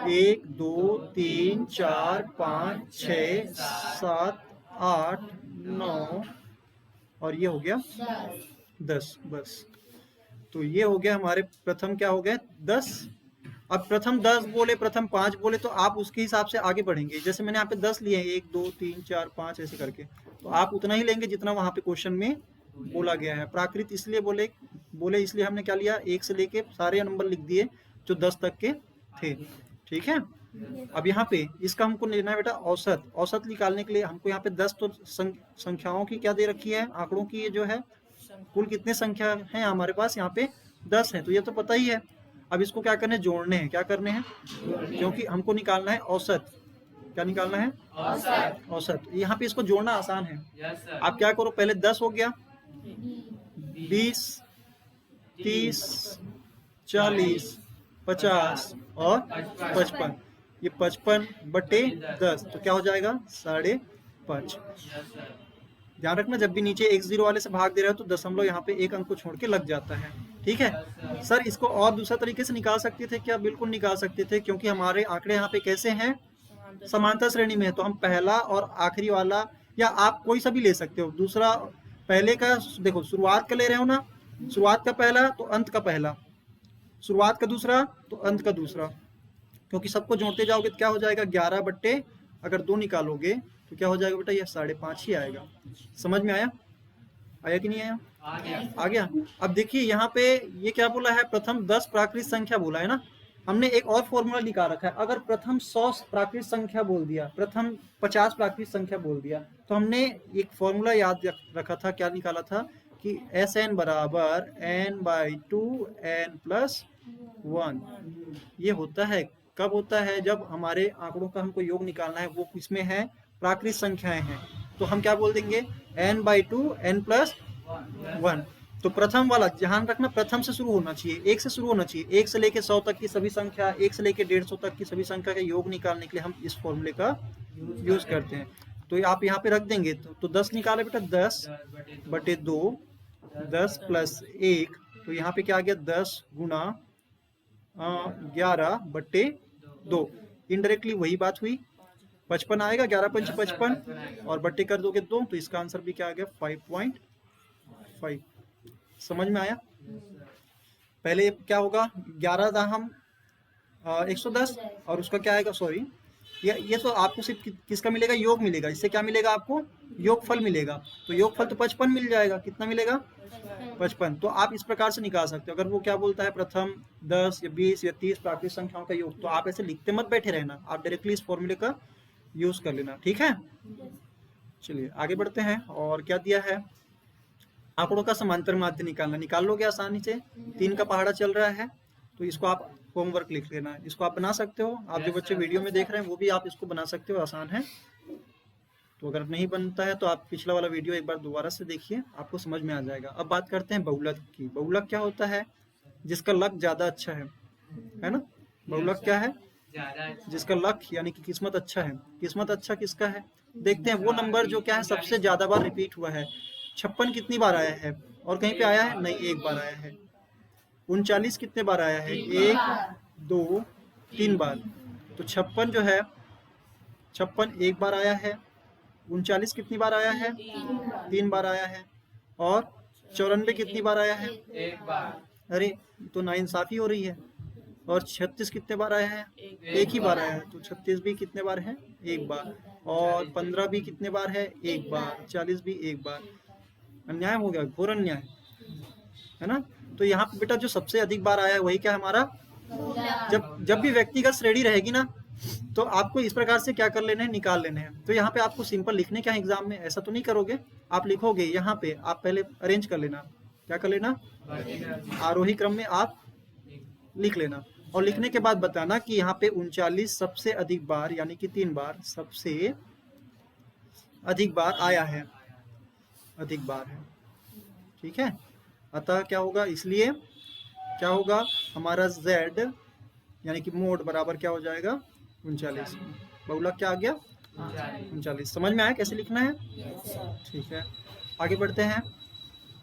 1 2 3 4 5 6 7 8 9 और ये हो गया 10, बस। तो ये हो गया हमारे प्रथम क्या हो गए 10। अब प्रथम 10 बोले, प्रथम 5 बोले, तो आप उसके हिसाब से आगे बढ़ेंगे। जैसे मैंने यहाँ पे 10 लिए हैं, 1 2 3 4 5 ऐसे करके, तो आप उतना ही लेंगे जितना वहां पे क्वेश्चन में बोला गया है। प्राकृत इसलिए बोले इसलिए हमने क्या लिया, 1 से लेके सारे नंबर लिख दिए जो 10 तक के थे। ठीक है, अब यहाँ पे इसका हमको लेना है बेटा औसत। औसत निकालने के लिए हमको यहाँ पे 10 तो संख्याओं की क्या दे रखी है, आंकड़ों की, ये जो है कुल कितने संख्या है हमारे पास, यहाँ पे 10 है, तो ये तो पता ही है। अब इसको क्या करने हैं, जोड़ने हैं। क्या करने हैं, क्योंकि हमको निकालना है औसत। क्या निकालना है, औसत। यहाँ पे इसको जोड़ना आसान है। आप क्या करो, पहले 10 हो गया, 20 30 40 50 और 55, ये 55/10, तो क्या हो जाएगा 5.5। ध्यान रखना, जब भी नीचे एक 0 वाले से भाग दे रहे हो तो दशमलव यहाँ पे एक अंक को छोड़ के लग जाता है। ठीक है सर, इसको और दूसरा तरीके से निकाल सकते थे क्या, बिल्कुल निकाल सकते थे, क्योंकि हमारे आंकड़े यहाँ पे कैसे हैं, समांतर श्रेणी में है। तो हम पहला और आखिरी वाला, या आप कोई सा भी ले सकते हो। दूसरा, पहले का देखो, शुरुआत का ले रहे हो ना, शुरुआत का पहला तो अंत का पहला, शुरुआत का दूसरा तो अंत का दूसरा, क्योंकि सबको जोड़ते जाओगे तो क्या हो जाएगा 11 अगर 2 निकालोगे तो क्या हो जाएगा बेटा, ये 5.5 ही आएगा। समझ में आया, आया कि नहीं आया, आ गया। अब देखिए यहाँ पे ये क्या बोला है, प्रथम 10 प्राकृत संख्या बोला है ना। हमने एक और फॉर्मूला निकाल रखा है, अगर प्रथम 100 प्राकृत संख्या बोल दिया, प्रथम 50 प्राकृत संख्या बोल दिया, तो हमने एक फॉर्मूला याद रखा था, क्या निकाला था कि Sn बराबर n/2 n+1। ये होता है कब होता है, जब हमारे आंकड़ों का हमको योग निकालना है, वो इसमें है प्राकृत संख्याएं हैं, तो हम क्या बोल देंगे n/2 n+1। तो प्रथम वाला ध्यान रखना, प्रथम से शुरू होना चाहिए, 1 से शुरू होना चाहिए। 1 से लेके 100 तक की सभी संख्या, 1 से लेके 150 तक की सभी संख्या का योग निकालने के लिए हम इस फॉर्मूले का यूज करते हैं। तो आप यहाँ पे रख देंगे, तो 10 निकाले बेटा, 10/2, 10 + 1, तो यहाँ पे क्या आ गया 10 गुना 11/2। इनडायरेक्टली वही बात हुई, 55 आएगा, 11×5 55, और बट्टे कर दोगे 2, तो इसका आंसर भी क्या आ गया 5.5। समझ में आया। पहले क्या होगा, 11 था हम 110 और उसका क्या आएगा, सॉरी ये तो आपको सिर्फ किसका मिलेगा, योग मिलेगा। इससे क्या मिलेगा आपको, योगफल मिलेगा। तो योगफल तो 55 मिल जाएगा। कितना मिलेगा, 55। तो आप इस प्रकार से निकाल सकते हो। अगर वो क्या बोलता है प्रथम 10 या 20 या 30 प्राकृतिक संख्याओं का योग, तो आप ऐसे लिखते मत बैठे रहना, आप डायरेक्टली इस फॉर्मूले का यूज कर लेना। ठीक है, चलिए आगे बढ़ते हैं। और क्या दिया है, आंकड़ों का समांतर माध्य निकालना। निकाल लोगे आसानी से, 3 का पहाड़ा चल रहा है, तो इसको आप होमवर्क लिख लेना। इसको आप बना सकते हो, आप जो बच्चे वीडियो में देख रहे हैं वो भी आप इसको बना सकते हो, आसान है। तो अगर नहीं बनता है तो आप पिछला वाला वीडियो एक बार दोबारा से देखिए, आपको समझ में आ जाएगा। अब बात करते हैं बहुलक की। बहुलक क्या होता है, जिसका लक ज्यादा अच्छा है ना। बहुलक क्या है, जिसका लक यानी कि किस्मत अच्छा है। किस्मत अच्छा किसका है, देखते हैं। वो नंबर जो क्या है सबसे ज्यादा बार रिपीट हुआ है। 56 कितनी बार आया है, और कहीं पे आया है, नहीं, एक बार आया है। 39 कितने बार आया है, 1 2 3 बार। तो 56 जो है, 56 एक बार आया है। 39 कितनी बार आया है, 3 बार आया है। और 94 कितनी बार आया है, अरे तो नाइंसाफी हो रही है। और 36 कितने बार आया है, एक ही बार आया है। तो 36 भी कितने बार है, एक बार। और 15 भी कितने बार है, एक बार। 40 भी एक बार। अन्याय हो गया, घोर अन्याय है ना। तो यहाँ पे बेटा जो सबसे अधिक बार आया है वही क्या है हमारा, जब जब भी व्यक्तिगत श्रेणी रहेगी ना, तो आपको इस प्रकार से क्या कर लेने हैं, निकाल लेने हैं। तो यहाँ पे आपको सिंपल लिखने क्या है एग्जाम में, ऐसा तो नहीं करोगे, आप लिखोगे यहाँ पे, आप पहले अरेंज कर लेना। क्या कर लेना, आरोही क्रम में आप लिख लेना। और लिखने के बाद बताना कि यहाँ पे 39 सबसे अधिक बार, यानी कि 3 बार सबसे अधिक बार आया है, अधिक बार है। ठीक है, अतः क्या होगा, इसलिए क्या होगा हमारा z यानी कि मोड बराबर क्या हो जाएगा, 39। बहुलक क्या आ गया, 39। समझ में आया कैसे लिखना है, ठीक है। आगे बढ़ते हैं।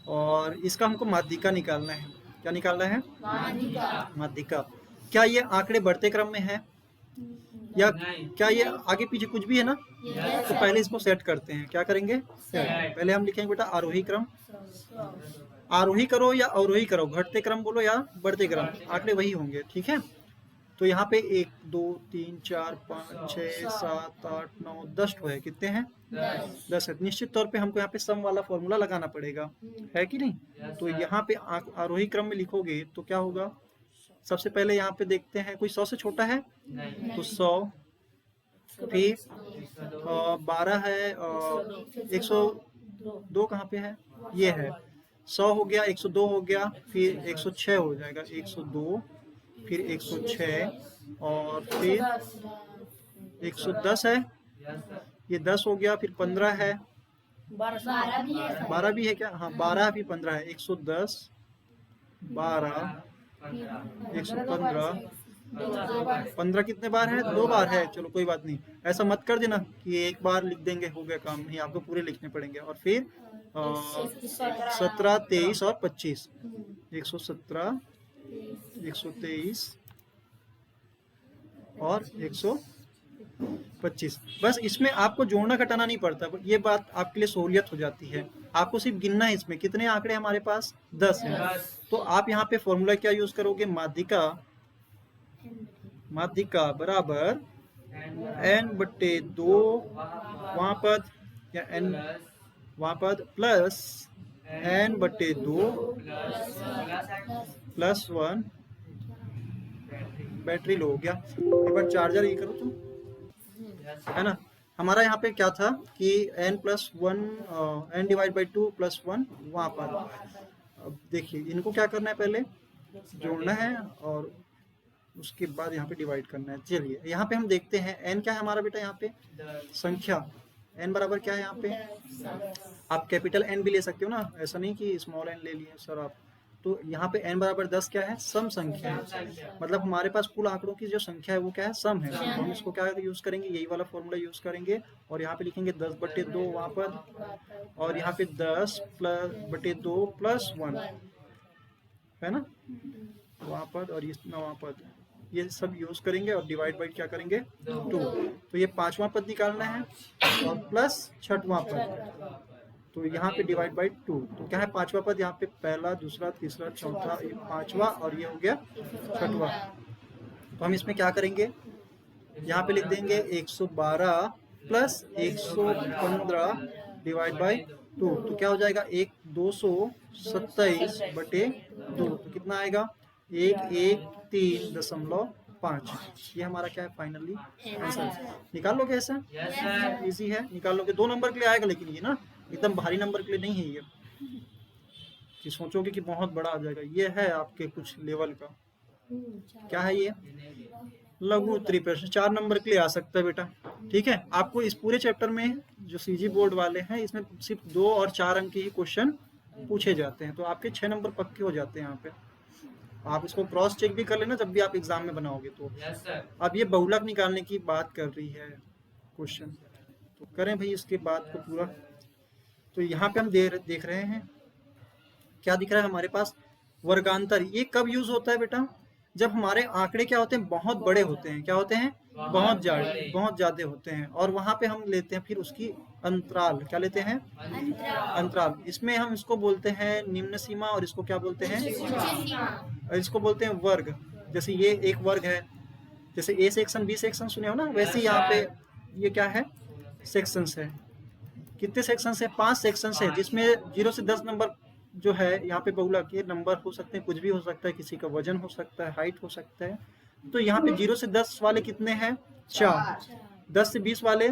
और इसका हमको माध्यिका निकालना है। क्या निकालना है, माध्यिका। क्या ये आंकड़े बढ़ते क्रम में है, या क्या ये आगे पीछे कुछ भी है ना। तो पहले इसको सेट करते हैं। क्या करेंगे, पहले हम लिखेंगे बेटा आरोही क्रम। आरोही करो या अवरोही करो, घटते क्रम बोलो या बढ़ते क्रम, आंकड़े वही होंगे। ठीक है, तो यहाँ पे 1 2 3 4 5 6 7 8 9 10 है। कितने हैं, 10 है। निश्चित तौर पे हमको यहाँ पे सम वाला फॉर्मूला लगाना पड़ेगा, है कि नहीं। तो यहाँ पे आरोही क्रम में लिखोगे तो क्या होगा, सबसे पहले यहाँ पे देखते हैं कोई 100 से छोटा है, तो 100, फिर 12 है, 102 कहाँ पे है, ये है। 100 हो गया, 102 हो गया, फिर 106 हो जाएगा, 102, फिर 106, और फिर 110 है, ये 10 हो गया, फिर 15 है, 12 भी है क्या, हाँ 12 फिर 15 है, 110 12 115। 15 कितने बार है, 2 बार है। चलो कोई बात नहीं, ऐसा मत कर देना कि एक बार लिख देंगे हो गया काम, नहीं आपको पूरे लिखने पड़ेंगे। और फिर 17 23 और 25, 117 123 और 125। बस इसमें आपको जोड़ना घटाना नहीं पड़ता, ये बात आपके लिए सहूलियत हो जाती है। आपको सिर्फ गिनना है। इसमें कितने आंकड़े हमारे पास, 10 है। तो आप यहाँ पे फॉर्मूला क्या यूज करोगे, माध्यिका, माध्यिका बराबर n/2 वहां पद, या n वहां पद, plus n/2 plus 1 battery low हो गया। एक बार चार्जर ये करो तुम, है ना। हमारा यहाँ पे क्या था कि n+1 n/2 + 1 वहां पर। अब देखिए इनको क्या करना है, पहले जोड़ना है और उसके बाद यहाँ पे डिवाइड करना है। चलिए यहाँ पे हम देखते हैं n क्या है हमारा बेटा, यहाँ पे संख्या n बराबर क्या है, यहाँ पे आप कैपिटल N भी ले सकते हो ना, ऐसा नहीं कि स्मॉल n ले लिए सर आप। तो यहाँ पे n बराबर 10 क्या है, सम संख्या है। मतलब हमारे पास कुल आंकड़ों की जो संख्या है वो क्या है, सम है। तो हम इसको क्या यूज करेंगे, यही वाला फॉर्मूला यूज करेंगे। और यहाँ पे लिखेंगे 10/2 वहां पर, और यहाँ पे 10/2 + 1 है ना वहां पर, और इतना वहां पर, ये सब यूज करेंगे। और डिवाइड बाई क्या करेंगे, 2। तो ये 5वां पद निकालना है, और प्लस 6वां पद। तो यहाँ पे डिवाइड बाई 2। तो क्या है 5वां पद, यहाँ पे पहला, दूसरा, तीसरा, चौथा, 5वां, और ये हो गया 6वां। तो हम इसमें क्या करेंगे, यहाँ पे लिख देंगे 112 प्लस 115 डिवाइड बाई 2, तो क्या हो जाएगा 227/2, तो कितना आएगा 113.5। ये हमारा क्या है फाइनली आंसर। निकाल लोगे ऐसा? इजी है, निकाल लोगे। 2 नंबर के लिए आएगा, लेकिन ये ना एकदम भारी नंबर के लिए नहीं है ये कि सोचोगे कि बहुत बड़ा आ जाएगा। ये है आपके कुछ लेवल का। क्या है ये? लघु उत्तरीय प्रश्न 4 नंबर के लिए आ सकता है बेटा। ठीक है, आपको इस पूरे चैप्टर में जो सीजी बोर्ड वाले हैं इसमें सिर्फ 2 और 4 अंक के ही क्वेश्चन पूछे जाते हैं, तो आपके 6 नंबर पक्के हो जाते हैं यहाँ पे। आप इसको क्रॉस चेक भी कर लेना जब भी आप एग्जाम में बनाओगे। तो अब ये बहुलक निकालने की बात कर रही है क्वेश्चन, तो करें भाई इसके बाद को पूरा। तो यहाँ पे हम देख रहे हैं क्या दिख रहा है हमारे पास, वर्गांतर। ये कब यूज होता है बेटा? जब हमारे आंकड़े क्या होते हैं, बहुत बड़े होते हैं। क्या होते हैं? बहुत ज्यादा होते हैं, और वहां पे हम लेते हैं फिर उसकी अंतराल। क्या लेते हैं? अंतराल। इसमें हम इसको बोलते हैं निम्न सीमा, और इसको क्या बोलते हैं? इसको बोलते हैं वर्ग। जैसे ये एक वर्ग है, जैसे ए सेक्शन बी सेक्शन सुने हो ना, वैसे यहाँ पे ये क्या है, सेक्शंस है। कितने सेक्शंस है? 5 सेक्शंस है, जिसमें 0 से 10 नंबर जो है यहाँ पे बहुलक के नंबर हो सकते हैं, कुछ भी हो सकता है, किसी का वजन हो सकता है, हाइट हो सकता है। तो यहाँ पे 0 से 10 वाले कितने हैं? 4। 10 से 20 वाले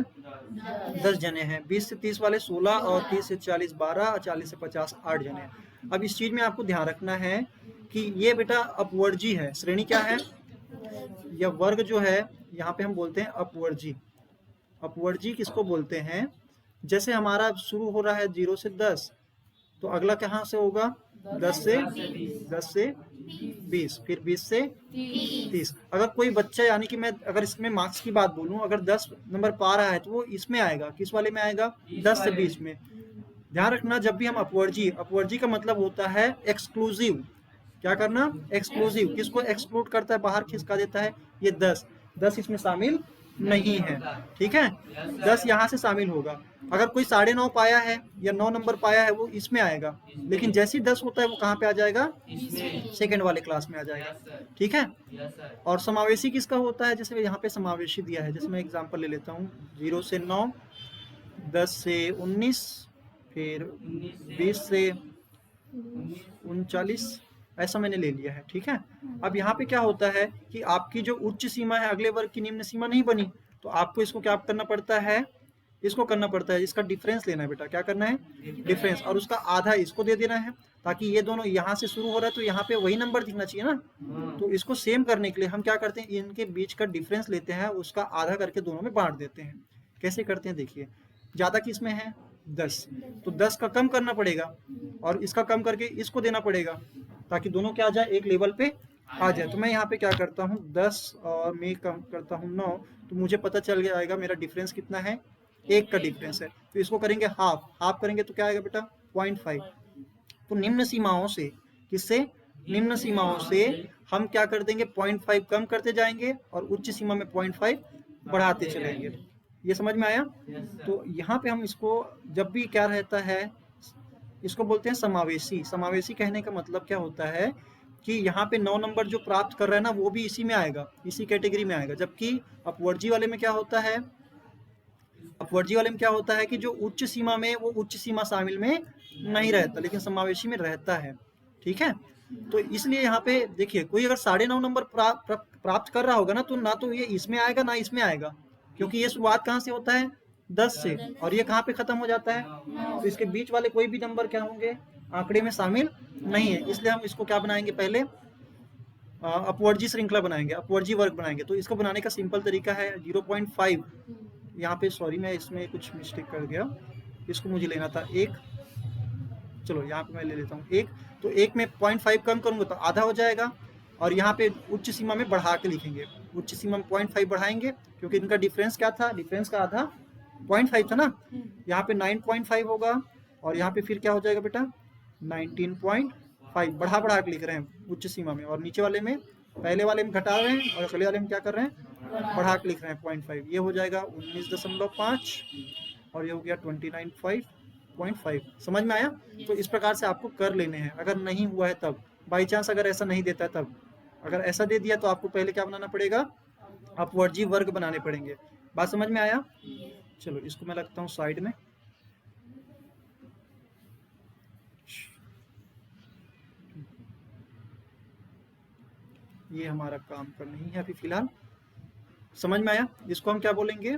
10 जने हैं, 20 से 30 वाले 16, और 30 से 40 12, और 40 से 50 8 जने हैं। अब इस चीज में आपको ध्यान रखना है कि ये बेटा अपवर्जी है। श्रेणी क्या है? यह वर्ग जो है यहाँ पे हम बोलते हैं अपवर्जी। अपवर्जी किसको बोलते हैं? जैसे हमारा शुरू हो रहा है 0 से 10, तो अगला कहाँ से होगा? 10 से 20, फिर 20 से 30। अगर कोई बच्चा, यानी कि मैं अगर इसमें मार्क्स की बात बोलूं, अगर 10 नंबर पा रहा है तो वो इसमें आएगा। किस वाले में आएगा? 10 से 20 में। ध्यान रखना, जब भी हम अपवर्जी का मतलब होता है एक्सक्लूसिव। क्या करना? एक्सक्लूसिव। किसको एक्सक्लूड करता है, बाहर खिसका देता है? ये 10 इसमें शामिल नहीं है। ठीक है, 10 यहाँ से शामिल होगा। अगर कोई 9.5 पाया है या 9 नंबर पाया है, वो इसमें आएगा। लेकिन जैसे ही 10 होता है वो कहाँ पे आ जाएगा? सेकंड वाले क्लास में आ जाएगा। ठीक है, और समावेशी किसका होता है? जैसे यहाँ पे समावेशी दिया है, जैसे मैं एग्जांपल ले लेता हूँ, 0 से 9, 10 से 19, फिर 20 से 39, ऐसा मैंने ले लिया है। ठीक है, अब यहाँ पे क्या होता है कि आपकी जो उच्च सीमा है अगले वर्ग की निम्न सीमा नहीं बनी, तो आपको इसको क्या करना पड़ता है? इसको करना पड़ता है, इसका डिफरेंस लेना है बेटा। क्या करना है? डिफरेंस, और उसका आधा इसको दे देना है, ताकि ये दोनों यहाँ से शुरू हो रहा है तो यहाँ पे वही नंबर दिखना चाहिए ना। तो इसको सेम करने के लिए हम क्या करते हैं, इनके बीच का डिफरेंस लेते हैं, उसका आधा करके दोनों में बांट देते हैं। कैसे करते हैं देखिए, ज्यादा किस में है? 10, तो 10 का कम करना पड़ेगा, और इसका कम करके इसको देना पड़ेगा, ताकि दोनों क्या आ जाए, एक लेवल पे आ जाए। तो मैं यहाँ पे क्या करता हूँ, 10 और मैं कम करता हूँ 9, तो मुझे पता चल जाएगा मेरा डिफरेंस कितना है, 1 का डिफरेंस है। तो इसको करेंगे हाफ करेंगे तो क्या आएगा बेटा? 0.5। तो निम्न सीमाओं से, किससे? निम्न सीमाओं से हम क्या कर देंगे, 0.5 कम करते जाएंगे, और उच्च सीमा में 0.5 बढ़ाते चलेंगे। ये समझ में आया? तो यहाँ पे हम इसको जब भी क्या रहता है, इसको बोलते हैं समावेशी। समावेशी कहने का मतलब क्या होता है कि यहाँ पे 9 नंबर जो प्राप्त कर रहा है ना, वो भी इसी में आएगा, इसी कैटेगरी में आएगा। जबकि अपवर्जी वाले में क्या होता है, अपवर्जी वाले में क्या होता है कि जो उच्च सीमा में, वो उच्च सीमा शामिल में नहीं रहता, लेकिन समावेशी में रहता है। ठीक है, तो इसलिए यहाँ पे देखिए, कोई अगर 9.5 नंबर प्राप्त कर रहा होगा ना, तो ये इसमें आएगा ना इसमें आएगा, क्योंकि ये शुरुआत कहाँ से होता है? 10 से, और ये कहाँ पे खत्म हो जाता है? तो इसके बीच वाले कोई भी नंबर क्या होंगे, आंकड़े में शामिल नहीं है। इसलिए हम इसको क्या बनाएंगे, पहले अपवर्जी श्रृंखला बनाएंगे, अपवर्जी वर्ग बनाएंगे। तो इसको बनाने का सिंपल तरीका है 0.5, यहाँ पे सॉरी मैं इसमें कुछ मिस्टेक कर गया, इसको मुझे लेना था 1, चलो यहाँ पे मैं ले लेता हूँ 1। तो 1 में 0.5 कम करूंगा तो आधा हो जाएगा, और यहाँ पे उच्च सीमा में बढ़ा के लिखेंगे, उच्च सीमा में 0.5 बढ़ाएंगे, क्योंकि इनका डिफरेंस क्या था, डिफरेंस का आधा 0.5 था ना। यहाँ पे 9.5 होगा, और यहाँ पे फिर क्या हो जाएगा बेटा, 19.5। बढ़ा के लिख रहे हैं उच्च सीमा में, और नीचे वाले में, पहले वाले में घटा रहे हैं, और अगले वाले में क्या कर रहे हैं, बढ़ा के लिख रहे हैं 0.5। ये हो जाएगा 19.5, और ये हो गया 29.5। समझ में आया? तो इस प्रकार से आपको कर लेने हैं, अगर नहीं हुआ है तब, बाई चांस अगर ऐसा नहीं देता है तब। अगर ऐसा दे दिया तो आपको पहले क्या बनाना पड़ेगा, अपवर्जीय वर्ग बनाने पड़ेंगे। बात समझ में आया? चलो इसको मैं रखता हूँ साइड में। ये हमारा काम का नहीं है अभी फिलहाल। समझ में आया? इसको हम क्या बोलेंगे,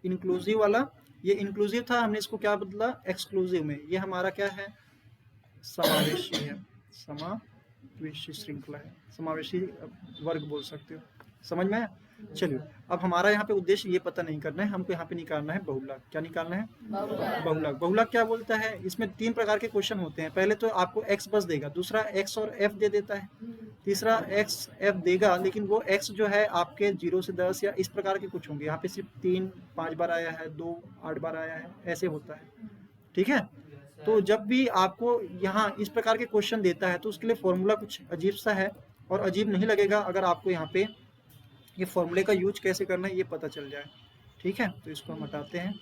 इंक्लूसिव वाला। ये इंक्लूसिव था, हमने इसको क्या बदला, एक्सक्लूसिव में। ये हमारा क्या है, समावेशी है, समावेशी श्रृंखला है, समावेशी वर्ग बोल सकते हो। समझ में आया? चलिए अब हमारा यहाँ पे उद्देश्य ये पता नहीं करना है, हमको यहाँ पे निकालना है बहुलक। क्या निकालना है? बहुलक। बहुलक क्या बोलता है, इसमें 3 प्रकार के क्वेश्चन होते हैं। पहले तो आपको x बस देगा, दूसरा x और f दे देता है, तीसरा x f देगा, लेकिन वो x जो है आपके 0 से 10 या इस प्रकार के कुछ होंगे। यहाँ पे सिर्फ 3 5 बार आया है, 2 8 बार आया है, ऐसे होता है। ठीक है, तो जब भी आपको यहाँ इस प्रकार के क्वेश्चन देता है तो उसके लिए फॉर्मूला कुछ अजीब सा है, और अजीब नहीं लगेगा अगर आपको यहाँ पे ये फॉर्मूले का यूज कैसे करना है ये पता चल जाए। ठीक है, तो इसको हम हटाते हैं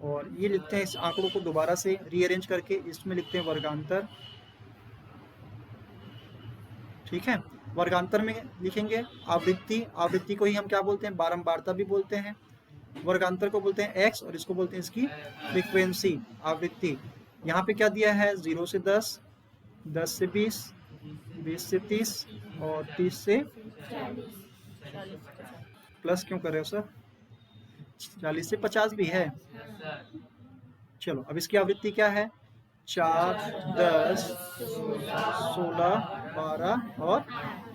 और ये लिखते हैं, इस आंकड़ों को दोबारा से रीअरेंज करके इसमें लिखते हैं वर्गांतर। ठीक है, वर्गांतर में लिखेंगे आवृत्ति। आवृत्ति को ही हम क्या बोलते हैं, बारंबारता भी बोलते हैं। वर्गांतर को बोलते हैं x और इसको बोलते हैं इसकी फ्रीक्वेंसी, आवृत्ति। यहाँ पे क्या दिया है, 0 से 10, 10 से 20, 20 से 30 और 30 से प्लस क्यों कर रहे हो सर, 40 से 50 भी है। चलो अब इसकी आवृत्ति क्या है, 4, 10, 16, 12 और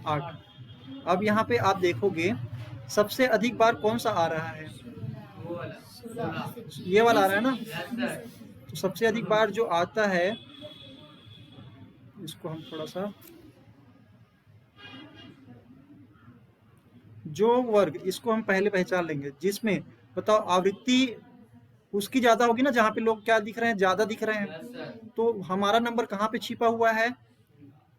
8। अब यहाँ पे आप देखोगे सबसे अधिक बार कौन सा आ रहा है, ये वाला आ रहा है ना। तो सबसे अधिक बार जो आता है, इसको हम थोड़ा सा, जो वर्ग, इसको हम पहले पहचान लेंगे जिसमें बताओ आवृत्ति उसकी ज्यादा होगी ना, जहाँ पे लोग क्या दिख रहे हैं, ज्यादा दिख रहे हैं। तो हमारा नंबर कहाँ पे छिपा हुआ है,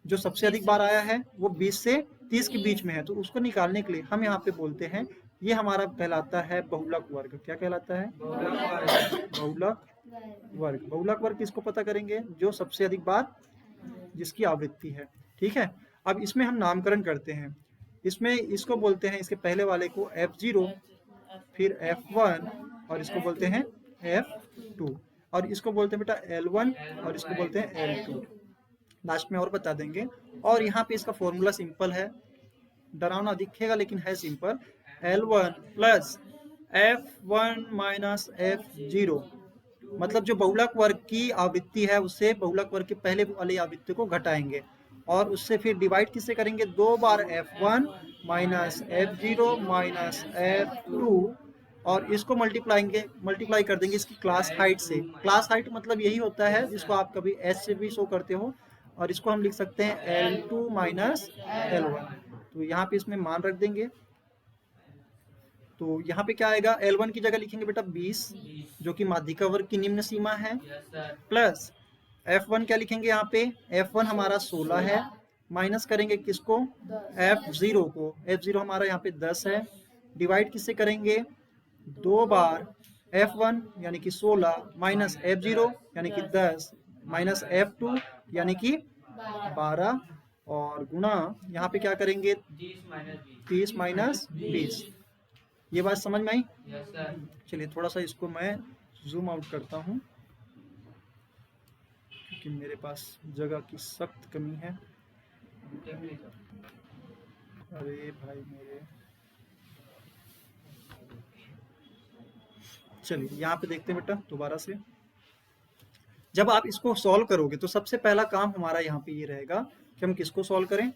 जो सबसे अधिक बार आया है वो 20 से 30 के बीच में है। तो उसको निकालने के लिए हम यहाँ पे बोलते हैं, ये हमारा कहलाता है बहुलक वर्ग। क्या कहलाता है, बहुलक वर्ग। बहुलक वर्ग किसको पता करेंगे, जो सबसे अधिक बार जिसकी आवृत्ति है। ठीक है, अब इसमें हम नामकरण करते हैं। इसमें इसको बोलते हैं, इसके पहले वाले को f0, फिर f1 और इसको बोलते हैं f2, और इसको बोलते हैं बेटा l1 और इसको बोलते हैं l2। लास्ट में और बता देंगे। और यहाँ पे इसका फॉर्मूला सिंपल है, डरावना दिखेगा लेकिन है simple, L1 plus F1 minus F0। मतलब जो बहुलक वर्ग की आवृत्ति है उससे बहुलक वर्ग के पहले वाली आवृत्ति को घटाएंगे, और उससे फिर डिवाइड किससे करेंगे, 2 बार F1 minus F0 minus F2, और इसको मल्टीप्लाई कर देंगे इसकी क्लास हाइट से। क्लास हाइट मतलब यही होता है जिसको आप कभी S से भी शो करते हो, और इसको हम लिख सकते हैं L2 माइनस L1। तो यहाँ पे इसमें मान रख देंगे। तो यहाँ पे क्या आएगा, L1 की जगह लिखेंगे बेटा 20, जो कि माध्यिका वर्ग की निम्न सीमा है, प्लस F1 क्या लिखेंगे यहाँ पे, F1 हमारा 16 है, माइनस करेंगे किसको, F0 को। F0 हमारा यहाँ पे 10 है, डिवाइड किससे करेंगे, 2 बार F1 यानी कि 16 माइनस F0 यानी कि 10 माइनस F2 यानी कि 12, और गुणा यहाँ पे क्या करेंगे, 30 माइनस 20। ये बात समझ में आई? चलिए थोड़ा सा इसको मैं जूम आउट करता हूँ क्योंकि मेरे पास जगह की सख्त कमी है। अरे भाई मेरे, चलिए यहाँ पे देखते हैं बेटा दोबारा से। जब आप इसको सॉल्व करोगे तो सबसे पहला काम हमारा यहाँ पे ये रहेगा कि हम किसको सॉल्व करें।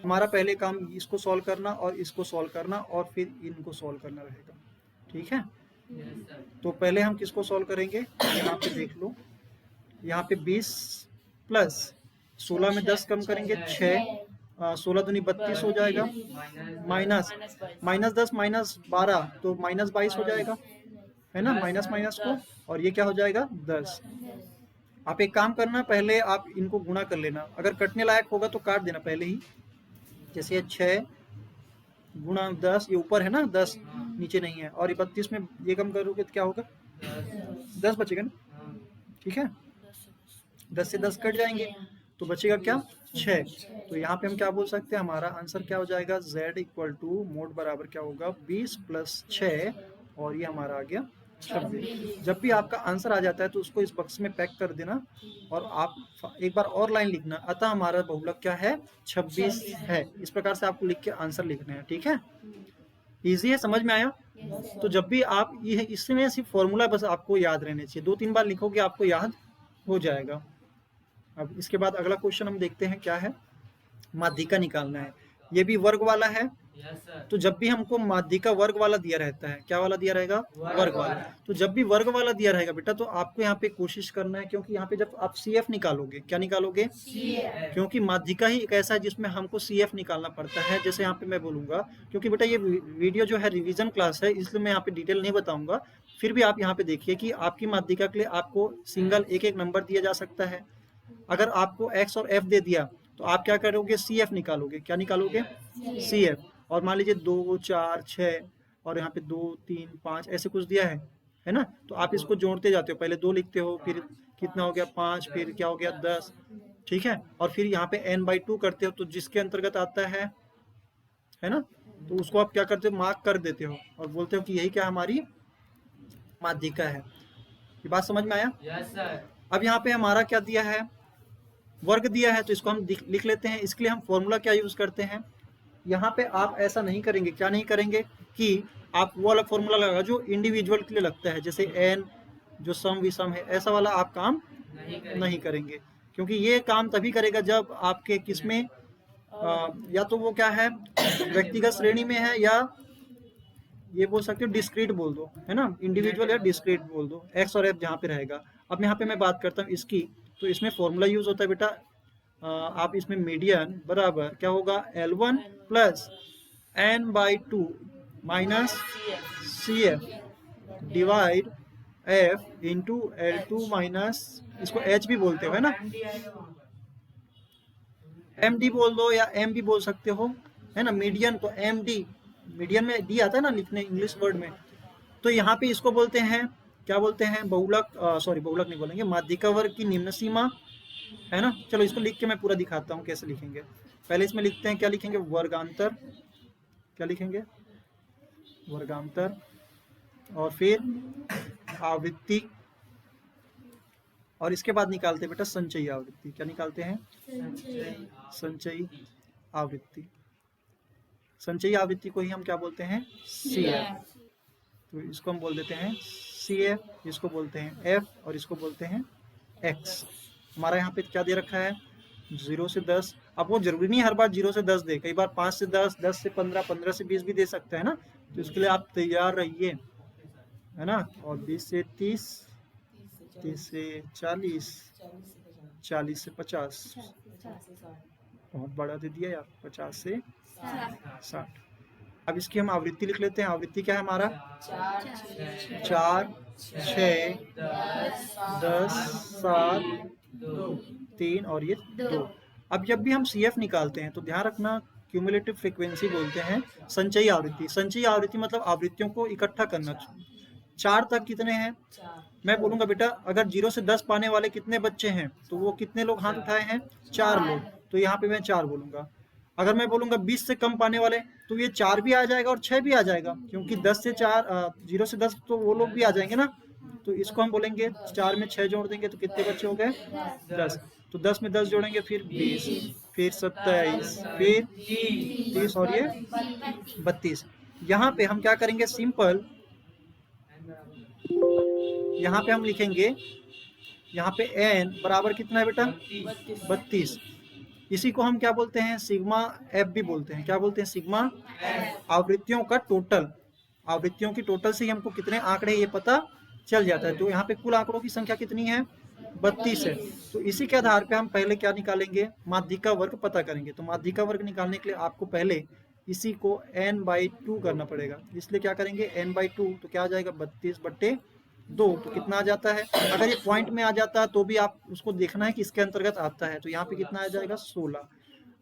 हमारा पहले काम इसको सॉल्व करना और इसको सॉल्व करना और फिर इनको सॉल्व करना रहेगा। ठीक है, तो पहले हम किसको सॉल्व करेंगे, यहाँ पे देख लो, यहाँ पे 20 प्लस 16 में 10 कम करेंगे 6, 16 दूनी 32 हो जाएगा, माइनस 10 माइनस 12 तो माइनस 22 हो जाएगा, है ना, माइनस माइनस को, और ये क्या हो जाएगा 10। आप एक काम करना, पहले आप इनको गुणा कर लेना, अगर कटने लायक होगा तो काट देना पहले ही। जैसे 6 गुणा 10, ये ऊपर है ना 10, नीचे नहीं है, और 32 में ये कम करोगे तो क्या होगा, 10 बचेगा ना। ठीक है, 10 से 10 कट जाएंगे तो बचेगा क्या, 6। तो यहाँ पे हम क्या बोल सकते हैं, हमारा आंसर क्या हो जाएगा, z इक्वल टू मोड बराबर क्या होगा 20 + 6 और ये हमारा आ गया 26। जब भी आपका आंसर आ जाता है तो उसको इस बक्स में पैक कर देना और आप एक बार और लाइन लिखना, अतः हमारा बहुलक क्या है 26 है। इस प्रकार से आपको लिख के आंसर लिखने हैं, ठीक है। इजी है, समझ में आया। तो जब भी आप ये इसमें सिर्फ फॉर्मूला बस आपको याद रहने चाहिए, 2-3 बार लिखोगे आपको याद हो जाएगा। अब इसके बाद अगला क्वेश्चन हम देखते हैं क्या है, माध्यिका निकालना है। ये भी वर्ग वाला है। तो जब भी हमको माध्यिका वर्ग वाला दिया रहता है, क्या वाला दिया रहेगा, वर्ग वाला। तो जब भी वर्ग वाला दिया रहेगा बेटा तो आपको यहाँ पे कोशिश करना है, क्योंकि यहाँ पे जब आप CF निकालोगे, क्या निकालोगे, क्योंकि माध्यिका ही एक ऐसा है जिसमें हमको CF निकालना पड़ता है। जैसे यहाँ पे मैं बोलूंगा, क्योंकि बेटा ये वीडियो जो है रिवीजन क्लास है, इसलिए मैं यहाँ पे डिटेल नहीं बताऊंगा। फिर भी आप यहाँ पे देखिए कि आपकी माध्यिका के लिए आपको सिंगल एक एक नंबर दिया जा सकता है। अगर आपको x और f दे दिया तो आप क्या करोगे, CF निकालोगे। क्या निकालोगे, CF। और मान लीजिए 2, 4, 6 और यहाँ पे 2, 3, 5 ऐसे कुछ दिया है ना। तो आप इसको जोड़ते जाते हो, पहले 2 लिखते हो, फिर कितना हो गया 5, फिर क्या हो गया 10, ठीक है। और फिर यहाँ पे n/2 करते हो, तो जिसके अंतर्गत आता है ना, तो उसको आप क्या करते हो, मार्क कर देते हो और बोलते हो कि यही क्या हमारी माध्यिका है। ये बात समझ में आया। अब यहाँ पे हमारा क्या दिया है, वर्ग दिया है, तो इसको हम लिख लेते हैं। इसके लिए हम फॉर्मूला क्या यूज करते हैं, यहाँ पे आप ऐसा नहीं करेंगे, क्या नहीं करेंगे कि आप वो वाला फॉर्मूला लगा जो इंडिविजुअल के लिए लगता है, जैसे n जो सम विषम है, ऐसा वाला आप काम नहीं करेंगे। क्योंकि ये काम तभी करेगा जब आपके किसमें या तो वो क्या है व्यक्तिगत श्रेणी में है, या ये बोल सकते हो डिस्क्रीट बोल दो, है ना, इंडिविजुअल या डिस्क्रीट बोल दो, x और f जहाँ पे रहेगा। अब यहाँ पे मैं बात करता हूँ इसकी, तो इसमें फॉर्मूला यूज होता है बेटा, आप इसमें मीडियन बराबर क्या होगा, L1 + n/2 minus CF divide f into L2 minus, इसको H भी बोलते हो, है ना, MD बोल दो या M भी बोल सकते हो, है ना। मीडियन तो MD, मीडियन में D आता है ना लिखने इंग्लिश वर्ड में। तो यहाँ पे इसको बोलते हैं, क्या बोलते हैं, बहुलक, सॉरी बहुलक नहीं बोलेंगे, माध्यिका वर्ग की निम्न सीमा, है ना। चलो इसको लिख के मैं पूरा दिखाता हूँ कैसे लिखेंगे। पहले इसमें लिखते हैं, क्या लिखेंगे, वर्गांतर, क्या लिखेंगे, वर्गांतर, और फिर आवृत्ति, और इसके बाद निकालते हैं बेटा संचयी आवृत्ति। क्या निकालते हैं, संचयी आवृत्ति। संचयी आवृत्ति को ही हम क्या बोलते हैं, CF। तो इसको हम बोल देते हैं CF, इसको बोलते हैं F और इसको बोलते हैं X। हमारा यहाँ पे क्या दे रखा है, 0 से 10। अब वो जरूरी नहीं हर बार 0 से 10 दे, कई बार 5 से 10, 10 से 15, 15 से 20 भी दे सकता है ना। तो इसके लिए आप तैयार रहिए, है ना। और 20 से 30, 30 से 40, 40 से 50, बहुत बड़ा दे दिया यार, 50 से 60। अब इसकी हम आवृत्ति लिख लेते हैं। आवृत्ति क्या है हमारा, 4, 6, 10, 7, 3 और ये 2। अब जब भी हम CF निकालते हैं तो ध्यान रखना, क्यूमुलेटिव फ्रीक्वेंसी बोलते हैं संचयी आवृत्ति। संचयी आवृत्ति मतलब आवृत्तियों को इकट्ठा करना। 4 तक कितने हैं, मैं बोलूंगा बेटा, अगर 0 से 10 पाने वाले कितने बच्चे हैं, तो वो कितने लोग हाथ उठाए हैं, 4 लोग। तो यहाँ पे मैं 4 बोलूंगा। अगर मैं बोलूंगा 20 से कम पाने वाले, तो ये 4 भी आ जाएगा और 6 भी आ जाएगा, क्योंकि 10 से 4, 0 से 10 तो वो लोग भी आ जाएंगे ना। तो इसको हम बोलेंगे 4 में 6 जोड़ देंगे तो कितने बच्चे हो गए, 10। तो 10 में 10 जोड़ेंगे, फिर 20, फिर 27, फिर 30 और ये 32। यहाँ पे हम क्या करेंगे, सिंपल, यहाँ पे हम लिखेंगे, यहाँ पे n बराबर कितना है बेटा, 32। इसी को हम क्या बोलते हैं, सिग्मा F भी बोलते हैं। क्या बोलते हैं, सिग्मा आवृत्तियों का टोटल। आवृत्तियों की टोटल से ही हमको कितने आंकड़े ये पता चल जाता है। तो यहाँ पे कुल आंकड़ों की संख्या कितनी है, 32 है। तो इसी के आधार पे हम पहले क्या निकालेंगे, माध्यिका वर्ग पता करेंगे। तो माध्यिका वर्ग निकालने के लिए आपको पहले इसी को n/2 करना पड़ेगा। इसलिए क्या करेंगे, n/2, तो क्या आ जाएगा, 32/2। तो कितना आ जाता है, अगर ये पॉइंट में आ जाता है तो भी आप उसको देखना है कि इसके अंतर्गत आता है। तो यहाँ पे कितना आ जाएगा, 16।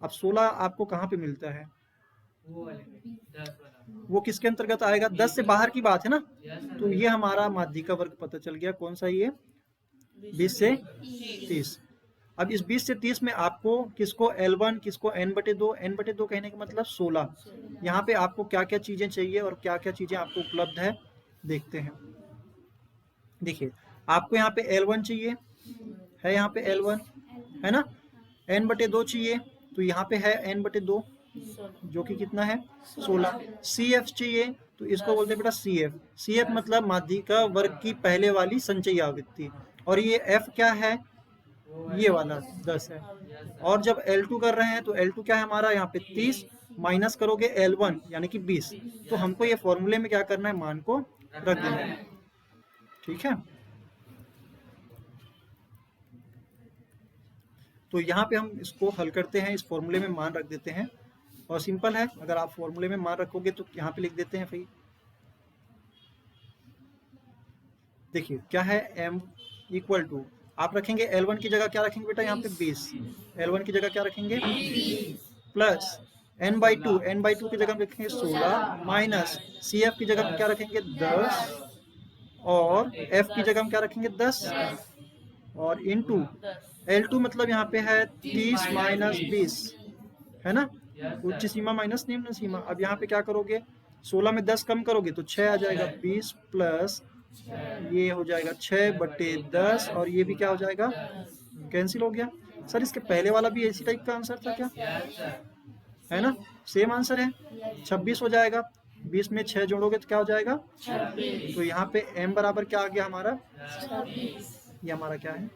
अब 16 आपको कहाँ पे मिलता है, वो किसके अंतर्गत आएगा, 10 से बाहर की बात है ना। तो ये हमारा माध्यिका वर्ग पता चल गया, कौन सा, ये 20 से 30। अब इस 20 से 30 में आपको किसको L1 किसको n/2, n/2 कहने का मतलब 16। यहाँ पे आपको क्या क्या चीजें चाहिए और क्या क्या चीजें आपको उपलब्ध है देखते हैं। देखिए आपको यहाँ पे L1 चाहिए, है यहाँ पे L1 है ना, n/2 चाहिए तो यहाँ पे है n/2 जो कि कितना है 16। CF चाहिए तो इसको बोलते हैं बेटा CF। CF मतलब माध्यिका वर्ग की पहले वाली संचयी आवृत्ति, और ये F क्या है, ये वाला 10 है। और जब L2 कर रहे हैं तो L2 क्या है हमारा यहाँ पे 30, माइनस करोगे L1 यानी कि 20, तो हमको ये फॉर्मूले में क्या करना है, मान को रख देना है। ठीक है, तो यहाँ पे हम इसको हल करते हैं, इस फॉर्मूले में मान रख देते हैं, और सिंपल है, अगर आप फॉर्मूले में मान रखोगे तो यहाँ पे लिख देते हैं भाई। देखिए क्या है, m इक्वल टू, आप रखेंगे L1 की जगह क्या रखेंगे बेटा, यहाँ पे 20, L1 की जगह क्या रखेंगे प्लस n/2, n/2 की जगह हम रखेंगे 16, माइनस CF की जगह हम क्या रखेंगे 10, और F की जगह हम क्या रखेंगे 10, और इनटू L2 मतलब यहाँ पे है 30 माइनस 20, है ना, उच्च सीमा माइनस निम्न सीमा। अब यहाँ पे क्या करोगे, 16 में 10 कम करोगे तो 6 आ जाएगा, 20 प्लस ये हो जाएगा 6/10, और ये भी क्या हो जाएगा, कैंसिल हो गया। सर इसके पहले वाला भी इसी टाइप का आंसर था क्या, है ना, सेम आंसर है, 26 हो जाएगा। 20 में 6 जोड़ोगे तो क्या हो जाएगा 26। तो यहाँ पे m बराबर क्या आ गया हमारा 26, ये हमारा क्या है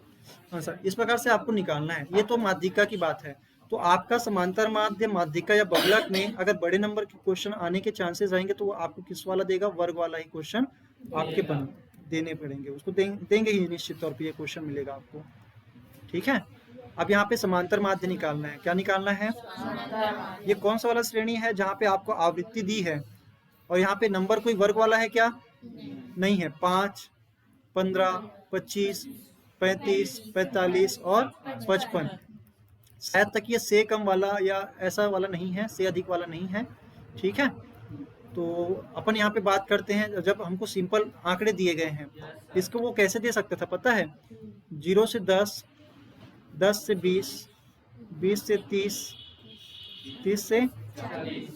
आंसर। इस प्रकार से आपको निकालना है। ये तो माध्यिका की बात है। तो आपका समांतर माध्य, माध्यिका या बहुलक में अगर बड़े नंबर के क्वेश्चन आने के चांसेस रहेंगे तो वो आपको किस वाला देगा, वर्ग वाला ही क्वेश्चन आपके देने पड़ेंगे, उसको देंगे ही निश्चित तौर पे, ये क्वेश्चन मिलेगा आपको। ठीक है, अब यहाँ पे समांतर माध्य निकालना है। क्या निकालना है, ये कौन सा वाला श्रेणी है जहाँ पे आपको आवृत्ति दी है और यहाँ पे नंबर कोई वर्ग वाला है क्या, नहीं है। 5, 15, 25, 35, 45 और 55, शायद तक ये से कम वाला या ऐसा वाला नहीं है, से अधिक वाला नहीं है। ठीक है, तो अपन यहाँ पे बात करते हैं, जब हमको सिंपल आंकड़े दिए गए हैं, इसको वो कैसे दे सकता था पता है, 0 से 10, 10 से 20, 20 से 30, 30 से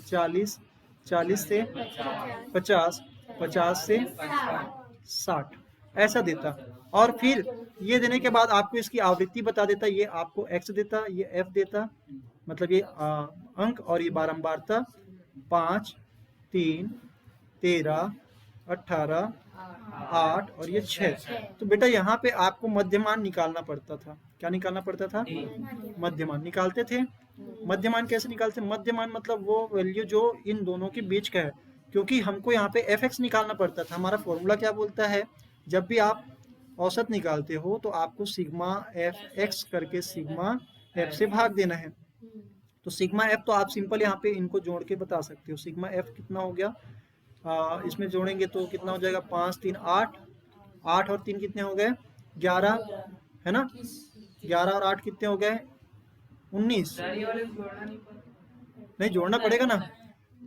40, 40 से 50, 50 से 60, ऐसा देता। और फिर ये देने के बाद आपको इसकी आवृत्ति बता देता, ये आपको x देता, ये f देता, मतलब ये अंक, और ये बारंबारता 5, 3, 13, 18, 8 और ये 6। तो बेटा यहाँ पे आपको मध्यमान निकालना पड़ता था। क्या निकालना पड़ता था, मध्यमान निकालते थे। मध्यमान कैसे निकालते, मध्यमान मतलब वो वैल्यू जो इन दोनों के बीच का है, क्योंकि हमको यहाँ पे fx निकालना पड़ता था। हमारा फॉर्मूला क्या बोलता है, जब भी आप औसत निकालते हो तो आपको सिग्मा fx करके सिग्मा f से भाग देना है। तो सिग्मा f तो आप सिंपल यहाँ पे इनको जोड़ के बता सकते हो। सिग्मा f कितना हो गया, इसमें जोड़ेंगे तो कितना हो जाएगा, 5, 3, 8, 8 और 3 कितने हो गए 11, है ना, 11 और 8 कितने हो गए 19। नहीं जोड़ना पड़ेगा ना,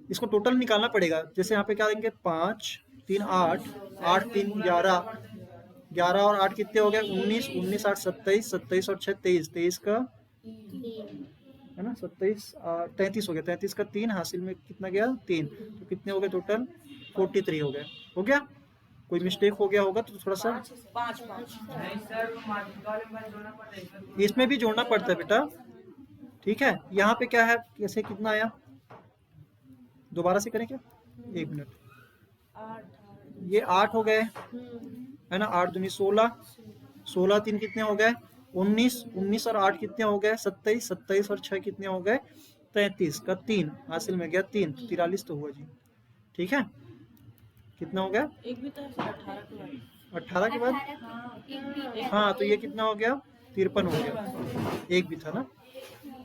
इसको टोटल निकालना पड़ेगा। जैसे यहाँ पे क्या देंगे, 5, 3, 8, 8, 3, 11, 11 और 8 कितने हो गए 19, 19, 8, 27, 27 और 6 23, 23 का है ना, 27, 33 हो गया, 33 का 3 हासिल में कितना गया 3, तो कितने हो गए टोटल 43 हो गए। हो गया, कोई मिस्टेक हो गया होगा तो थोड़ा सा, इसमें भी जोड़ना पड़ता है बेटा। ठीक है, यहाँ पे क्या है, कैसे कितना आया, दोबारा से करें क्या, 1 मिनट, ये 8 हो गए, है ना, 8 दूनी 16, 16 3 कितने हो गए 19, 19 और 8 कितने हो गए 27, 27 और 6 कितने हो गए 33 का 3 हासिल में गया 3, 43 तो हुआ जी। ठीक है, कितना हो गया, एक भी तो 18 के बाद, हाँ तो ये कितना हो गया 53 हो गया, एक भी था ना।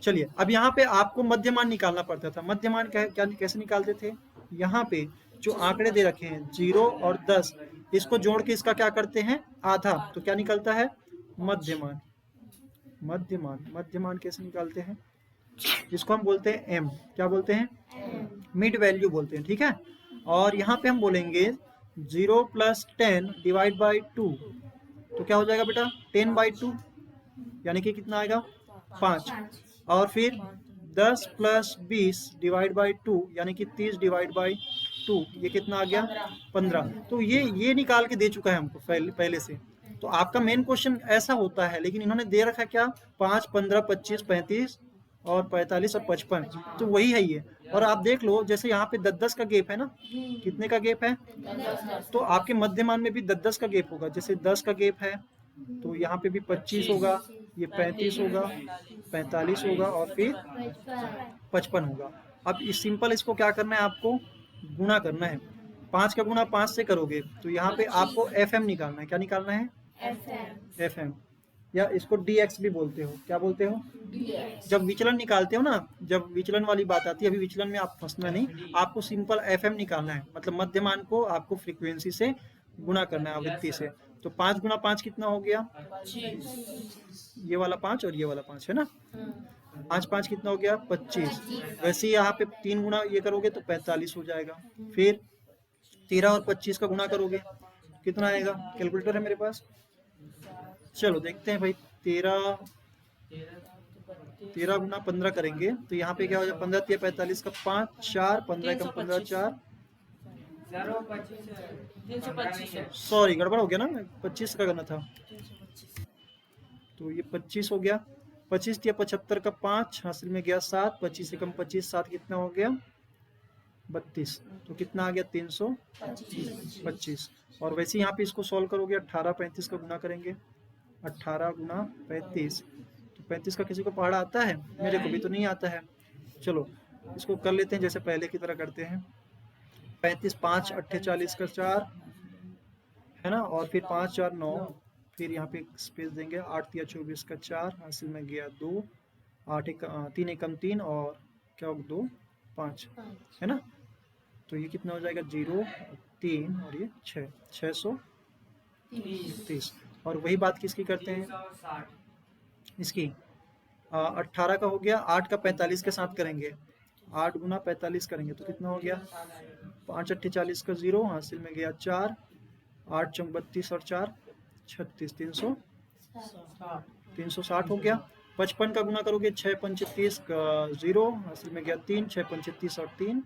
चलिए, अब यहाँ पे आपको मध्यमान निकालना पड़ता था। मध्यमान क्या कैसे निकालते थे, यहाँ पे जो आंकड़े दे रखे हैं 0 और 10, इसको जोड़ के इसका क्या करते हैं आधा, तो क्या निकलता है मध्यमान। मध्यमान, मध्यमान कैसे निकालते हैं, इसको हम बोलते हैं m, क्या बोलते हैं मिड वैल्यू बोलते हैं। ठीक है, और यहाँ पे हम बोलेंगे 0 + 10 / 2, तो क्या हो जाएगा बेटा 10/2, यानी कि कितना आएगा 5। और फिर 10 + 20 डिवाइड बाई 2 यानी कि 30 डिवाइड बाई 2, ये कितना आ गया 15। तो ये निकाल के दे चुका है हमको पहले से। तो आपका मेन क्वेश्चन ऐसा होता है, लेकिन इन्होंने दे रखा है क्या 5, 15, 25, 35 और 45 और 55, तो वही है ये। और आप देख लो जैसे यहाँ पे 10-10 का गैप है ना, कितने का गैप है, तो आपके मध्यमान में भी 10-10 का गैप होगा। जैसे 10 का गैप है तो यहाँ पे भी 25 होगा, ये 35 होगा, 45 होगा और फिर 55 होगा। अब इस सिंपल इसको क्या करना है, आपको गुणा करना है। 5 का गुणा 5 से करोगे तो यहाँ पे आपको एफ एम निकालना है। क्या निकालना है, एफ एम, या इसको dx भी बोलते हो। क्या बोलते हो, जब विचलन निकालते हो ना, जब विचलन वाली बात आती है, अभी विचलन में आप फंसना नहीं, आपको सिंपल एफ एम निकालना है। मतलब मध्यमान को आपको फ्रीक्वेंसी से गुणा करना है, आवृत्ति से। तो 5 गुणा 5 कितना हो गया, ये वाला 5 और ये वाला 5 है ना, 5 5 कितना हो गया 25। वैसे ही यहाँ पे 3 गुणा ये करोगे तो 45 हो जाएगा। फिर 13 और 25 का गुणा करोगे कितना आएगा, कैलकुलेटर है मेरे पास, चलो देखते हैं भाई। 13 गुना 15 करेंगे तो यहाँ पे क्या हो जाएगा, 15 3 45 का 5 4 15 कम 15 4, सॉरी गड़बड़ हो गया ना, 25 का करना था। तो ये 25 हो गया, 25 या 75 का 5 हासिल में गया 7, 25 से कम 25, 7 कितना हो गया 32। तो कितना आ गया 325। और वैसे यहाँ पे इसको सॉल्व करोगे 18 35 का गुना करेंगे, 18 गुना 35, तो 35 का किसी को पहाड़ा आता है, मेरे को भी तो नहीं आता है। चलो इसको कर लेते हैं जैसे पहले की तरह करते हैं। 35 5 8 40 का 4 है ना, और फिर 5 4 9, फिर यहाँ पे स्पेस देंगे, 8 3 24 का 4 हासिल में गया 2, 8 3 एकम 3 और क्या होगा 2 5 है ना। तो ये कितना हो जाएगा 0 3 और ये 6 630। और वही बात किसकी करते हैं, इसकी 18 का हो गया, 8 का 45 के साथ करेंगे, 8 गुना 45 करेंगे तो कितना हो गया 5 8 40 का 0 हासिल में गया 4, 8 चौक 32 और 4 36, 360 हो गया। 55 का गुना करोगे 6 5 30 का 0 हासिल में गया 3, 6 5 30 और 3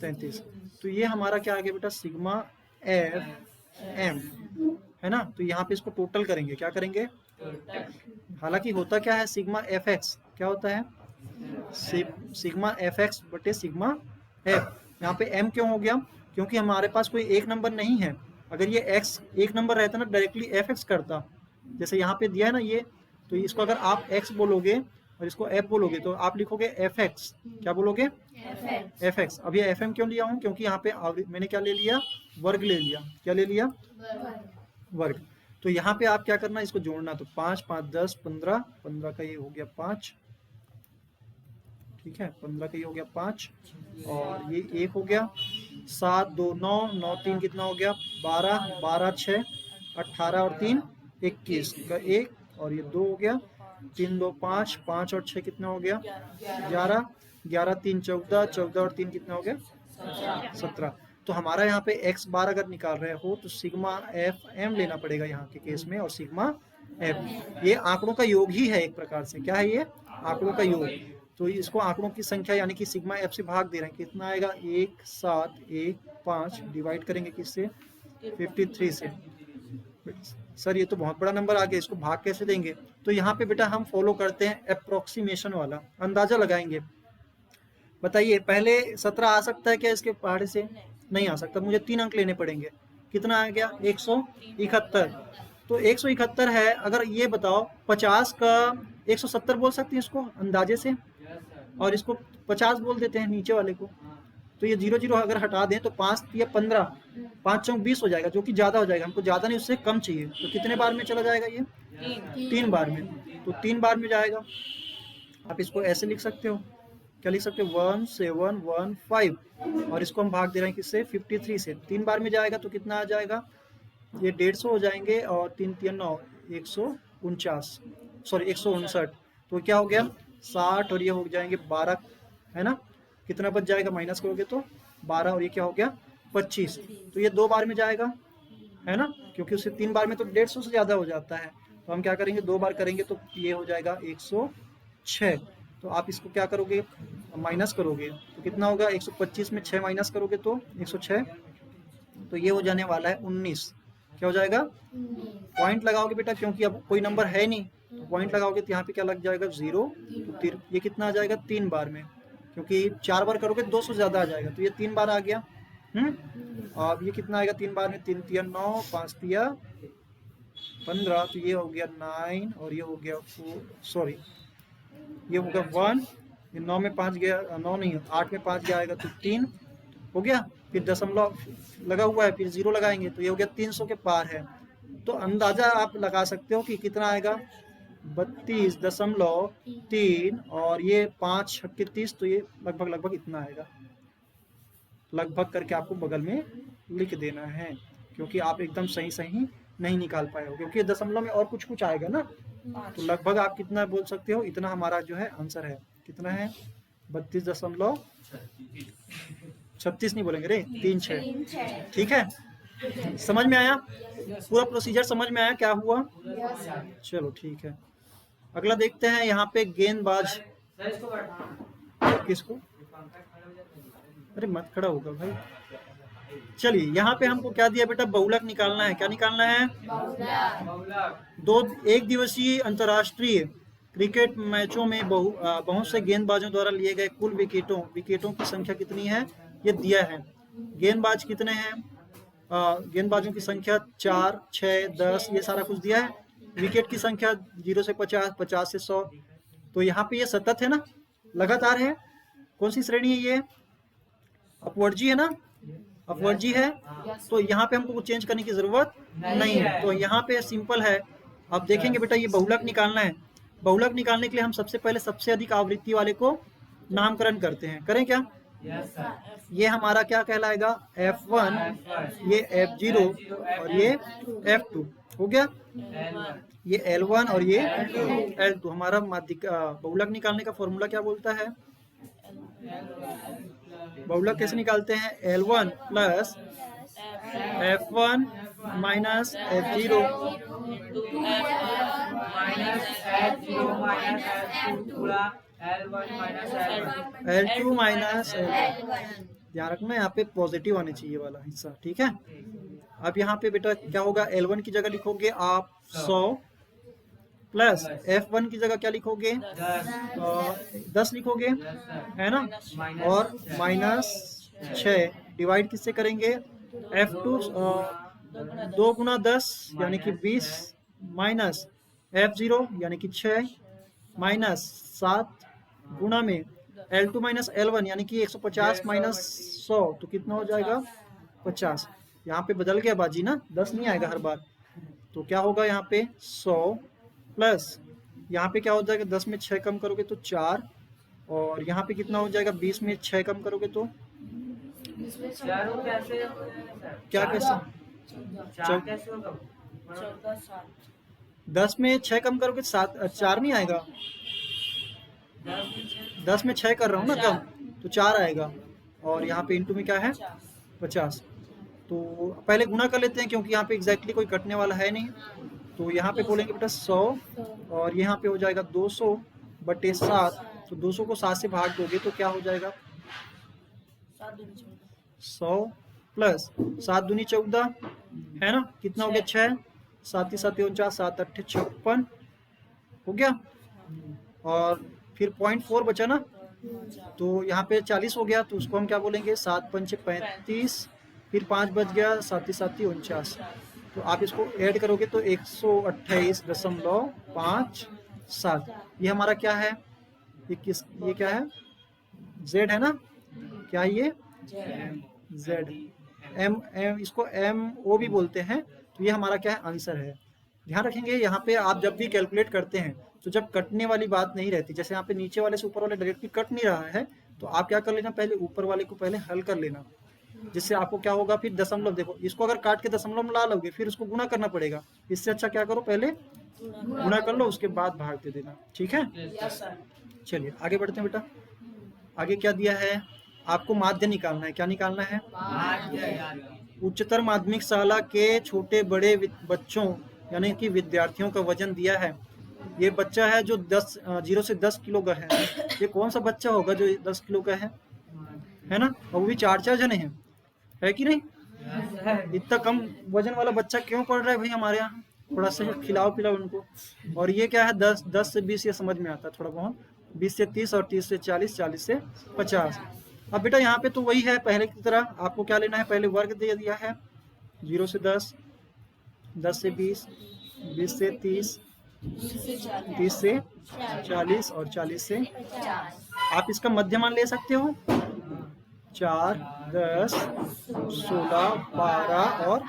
33। तो ये हमारा क्या आ गया बेटा, सिग्मा एफ एम है ना। तो यहाँ पे इसको टोटल करेंगे, क्या करेंगे, हालांकि होता क्या है सिग्मा एफ एक्स, क्या होता है सिग्मा एफ एक्स बटे सिग्मा एफ। यहाँ पे एम क्यों हो गया, क्योंकि हमारे पास कोई एक नंबर नहीं है। अगर ये एक्स एक नंबर रहता ना डायरेक्टली एफ एक्स करता, जैसे यहाँ पे दिया है ना ये, तो इसको अगर आप एक्स बोलोगे और इसको एफ बोलोगे तो आप लिखोगे एफ एक्स, क्या बोलोगे एफ एक्स। अब ये एफ एम क्यों लिया हूँ, क्योंकि यहाँ पे मैंने क्या ले लिया, वर्ग ले लिया। क्या ले लिया, वर्ग। तो यहाँ पे आप क्या करना, इसको जोड़ना, तो 5 5 10 15, 15 का ये हो गया 5, ठीक है, 15 का ये हो गया 5 और ये 1 हो गया, 7 2 9 9 3 कितना हो गया 12, 12 6 18 और 3 21 का 1 और ये 2 हो गया, 3 2 5 5 और 6 कितना हो गया 11, 11 3 14, 14 और 3 कितना हो गया 17। तो हमारा यहाँ पे x बार अगर निकाल रहे हो तो सिग्मा एफ एम लेना पड़ेगा यहाँ के केस में, और सिग्मा एफ ये आंकड़ों का योग ही है एक प्रकार से। क्या है ये, आंकड़ों का योग। तो इसको आंकड़ों की संख्या यानी कि सिग्मा एफ से भाग दे रहे हैं, कितना आएगा 1 7 1 5, डिवाइड करेंगे किससे 53 से। सर ये तो बहुत बड़ा नंबर आ गया, इसको भाग कैसे देंगे। तो यहाँ पे बेटा हम फॉलो करते हैं अप्रोक्सीमेशन वाला, अंदाजा लगाएंगे। बताइए पहले 17 आ सकता है क्या इसके पहाड़े से, नहीं आ सकता, मुझे 3 अंक लेने पड़ेंगे। कितना आ गया 171। तो 171 है, अगर ये बताओ 50 का 170 बोल सकते हैं इसको अंदाजे से, और इसको 50 बोल देते हैं नीचे वाले को। तो ये 0 0 अगर हटा दें तो 5 या 15, 5 चौक 20 हो जाएगा, जो कि ज्यादा हो जाएगा, हमको ज्यादा नहीं उससे कम चाहिए। तो कितने बार में चला जाएगा ये 3 बार में, तो 3 बार में जाएगा। आप इसको ऐसे लिख सकते हो, क्या लिख सकते हो 1 7 1 5, और इसको हम भाग दे रहे हैं किससे 53 से। 3 बार में जाएगा तो कितना आ जाएगा, ये 150 हो जाएंगे, और 3 3 9 149, सॉरी 159। तो क्या हो गया 60 और ये हो जाएंगे 12 है ना, कितना बच जाएगा माइनस करोगे तो 12, और ये क्या हो गया 25। तो ये 2 बार में जाएगा है ना, क्योंकि उससे 3 बार में तो 150 से ज्यादा हो जाता है। तो हम क्या करेंगे, 2 बार करेंगे तो ये हो जाएगा 106। तो आप इसको क्या करोगे, माइनस करोगे तो कितना होगा, 125 में 6 माइनस करोगे तो 106, तो ये हो जाने वाला है 19। क्या हो जाएगा, पॉइंट लगाओगे बेटा, क्योंकि अब कोई नंबर है नहीं, तो पॉइंट लगाओगे तो यहाँ पे क्या लग जाएगा, 0। तो ये कितना आ जाएगा, 3 बार में, क्योंकि 4 बार करोगे 200 ज़्यादा आ जाएगा, तो ये 3 बार आ गया। अब ये कितना आएगा 3 बार में, 3 तिया 9, 5 तिया 15, तो ये हो गया 9 और ये हो गया 4, सॉरी ये होगा 1, ये 9 में 5 गया, 9 नहीं 8 में 5 गया आएगा तो 3 हो गया, फिर दशमलव लगा हुआ है, फिर 0 लगाएंगे तो ये हो गया 300 के पार है। तो अंदाजा आप लगा सकते हो कि कितना आएगा, 32.3 और ये 5 छक्के 30, तो ये लगभग इतना आएगा। लगभग करके आपको बगल में लिख देना है, क्योंकि आप एकदम सही नहीं निकाल पाए हो, क्योंकि दशमलव में और कुछ आएगा ना। तो लगभग आप कितना बोल सकते हो, इतना हमारा जो है आंसर है, कितना है 32.36 नहीं बोलेंगे रे, 36। ठीक है, समझ में आया, पूरा प्रोसीजर समझ में आया क्या हुआ। चलो ठीक है, अगला देखते हैं यहाँ पे गेंदबाज किसको, अरे मत खड़ा होगा भाई। चलिए यहाँ पे हमको क्या दिया बेटा, बहुलक निकालना है। क्या निकालना है, बहुलक। 1 दिवसीय अंतर्राष्ट्रीय क्रिकेट मैचों में बहुत से गेंदबाजों द्वारा लिए गए कुल विकेटों की संख्या कितनी है, ये दिया है। गेंदबाज कितने हैं, गेंदबाजों की संख्या 4, 6, 10 ये सारा कुछ दिया है। विकेट की संख्या 0 से 50, 50 से 100। तो यहाँ पे ये सतत है ना, लगातार है। कौन सी श्रेणी है ये, अपवर्जी है ना, अपवर्जी है। तो यहाँ पे हमको चेंज करने की जरूरत नहीं है, तो यहाँ पे सिंपल है। अब देखेंगे बेटा, ये बहुलक निकालना है। बहुलक निकालने के लिए हम सबसे पहले सबसे अधिक आवृत्ति वाले को नामकरण करते हैं। करें क्या, ये हमारा क्या कहलाएगा, F1, ये F0 और ये F2 हो गया। ये L1 और ये L2 हमारा माध्यिका। बहुलक निकालने का फॉर्मूला क्या बोलता है, बहुलक कैसे निकालते हैं, L1 plus F1 minus F0 L2 minus L1। ध्यान रखना यहाँ पे पॉजिटिव आने चाहिए वाला हिस्सा, ठीक है। अब यहाँ पे बेटा क्या होगा, L1 की जगह लिखोगे आप 100 प्लस F1 की जगह क्या लिखोगे, 10 लिखोगे, है ना, और माइनस 6 डिवाइड किससे करेंगे, F2 2 गुना 10 यानी कि 20 माइनस F0 यानी कि 6 माइनस 7 गुना में L2 माइनस L1 यानी कि 150 माइनस 100, तो कितना हो जाएगा 50। यहाँ पे बदल गया बाजी ना, 10 नहीं आएगा हर बार। तो क्या होगा यहाँ पे 100 प्लस यहाँ पे क्या हो जाएगा, 10 में 6 कम करोगे तो 4, और यहाँ पे कितना हो जाएगा, 20 में 6 कम करोगे तो क्या, कैसे 10 में 6 कम करोगे 7, 4 नहीं आएगा, 10 में 6 कर रहा हूँ ना कम, तो 4 आएगा, और यहाँ पे इंटू में क्या है 50। तो पहले गुना कर लेते हैं, क्योंकि यहाँ पे एग्जैक्टली कोई कटने वाला है नहीं। तो यहाँ पे बोलेंगे बेटा 100 और यहाँ पे हो जाएगा 200 बटे 7। तो 200 को 7 से भाग दोगे तो क्या हो जाएगा, 100 प्लस 7 दूनी 14 है ना, कितना हो गया 6, 7 7 49, 7 8 56 हो गया। और फिर 0.4 बचा ना, तो यहाँ पे 40 हो गया, तो उसको हम क्या बोलेंगे, 7 पंचे 35, फिर 5 बच गया, 7 7 49। तो आप इसको ऐड करोगे तो 128.57। ये हमारा क्या है, ये क्या है, Z है ना, क्या ये Z, M इसको MO भी बोलते हैं। तो ये हमारा क्या है, आंसर है। ध्यान रखेंगे यहाँ पे आप जब भी कैलकुलेट करते हैं तो जब कटने वाली बात नहीं रहती, जैसे यहाँ पे नीचे वाले से ऊपर वाले डायरेक्टली कट नहीं रहा है, तो आप क्या कर लेना, पहले ऊपर वाले को पहले हल कर लेना, जिससे आपको क्या होगा, फिर दशमलव देखो, इसको अगर काट के दशमलव में ला लोगे फिर उसको गुना करना पड़ेगा। इससे अच्छा क्या करो, पहले गुना कर लो, उसके बाद भाग दे देना, ठीक है। चलिए आगे बढ़ते हैं बेटा। आगे क्या दिया है, आपको माध्य निकालना है। क्या निकालना है, उच्चतर माध्यमिक शाला के छोटे बड़े बच्चों यानी कि विद्यार्थियों का वजन दिया है। ये बच्चा है जो 0 से 10 किलो का है। ये कौन सा बच्चा होगा जो 10 किलो का है ना? और वो भी 4-4 जने हैं, है कि नहीं? इतना कम वजन वाला बच्चा क्यों पढ़ रहा है भाई हमारे यहाँ? थोड़ा सा खिलाओ पिलाओ उनको। और ये क्या है, 10 से 20 ये समझ में आता है थोड़ा बहुत, 20 से 30 और 30 से 40, 40 से 50। अब बेटा यहाँ पे तो वही है पहले की तरह, आपको क्या लेना है, पहले वर्ग दे दिया है 0 से 10, 10 से 20, 20 से 30, 30 से 40 और 40 से, आप इसका मध्यमान ले सकते हो 4, 10, 16, 12 और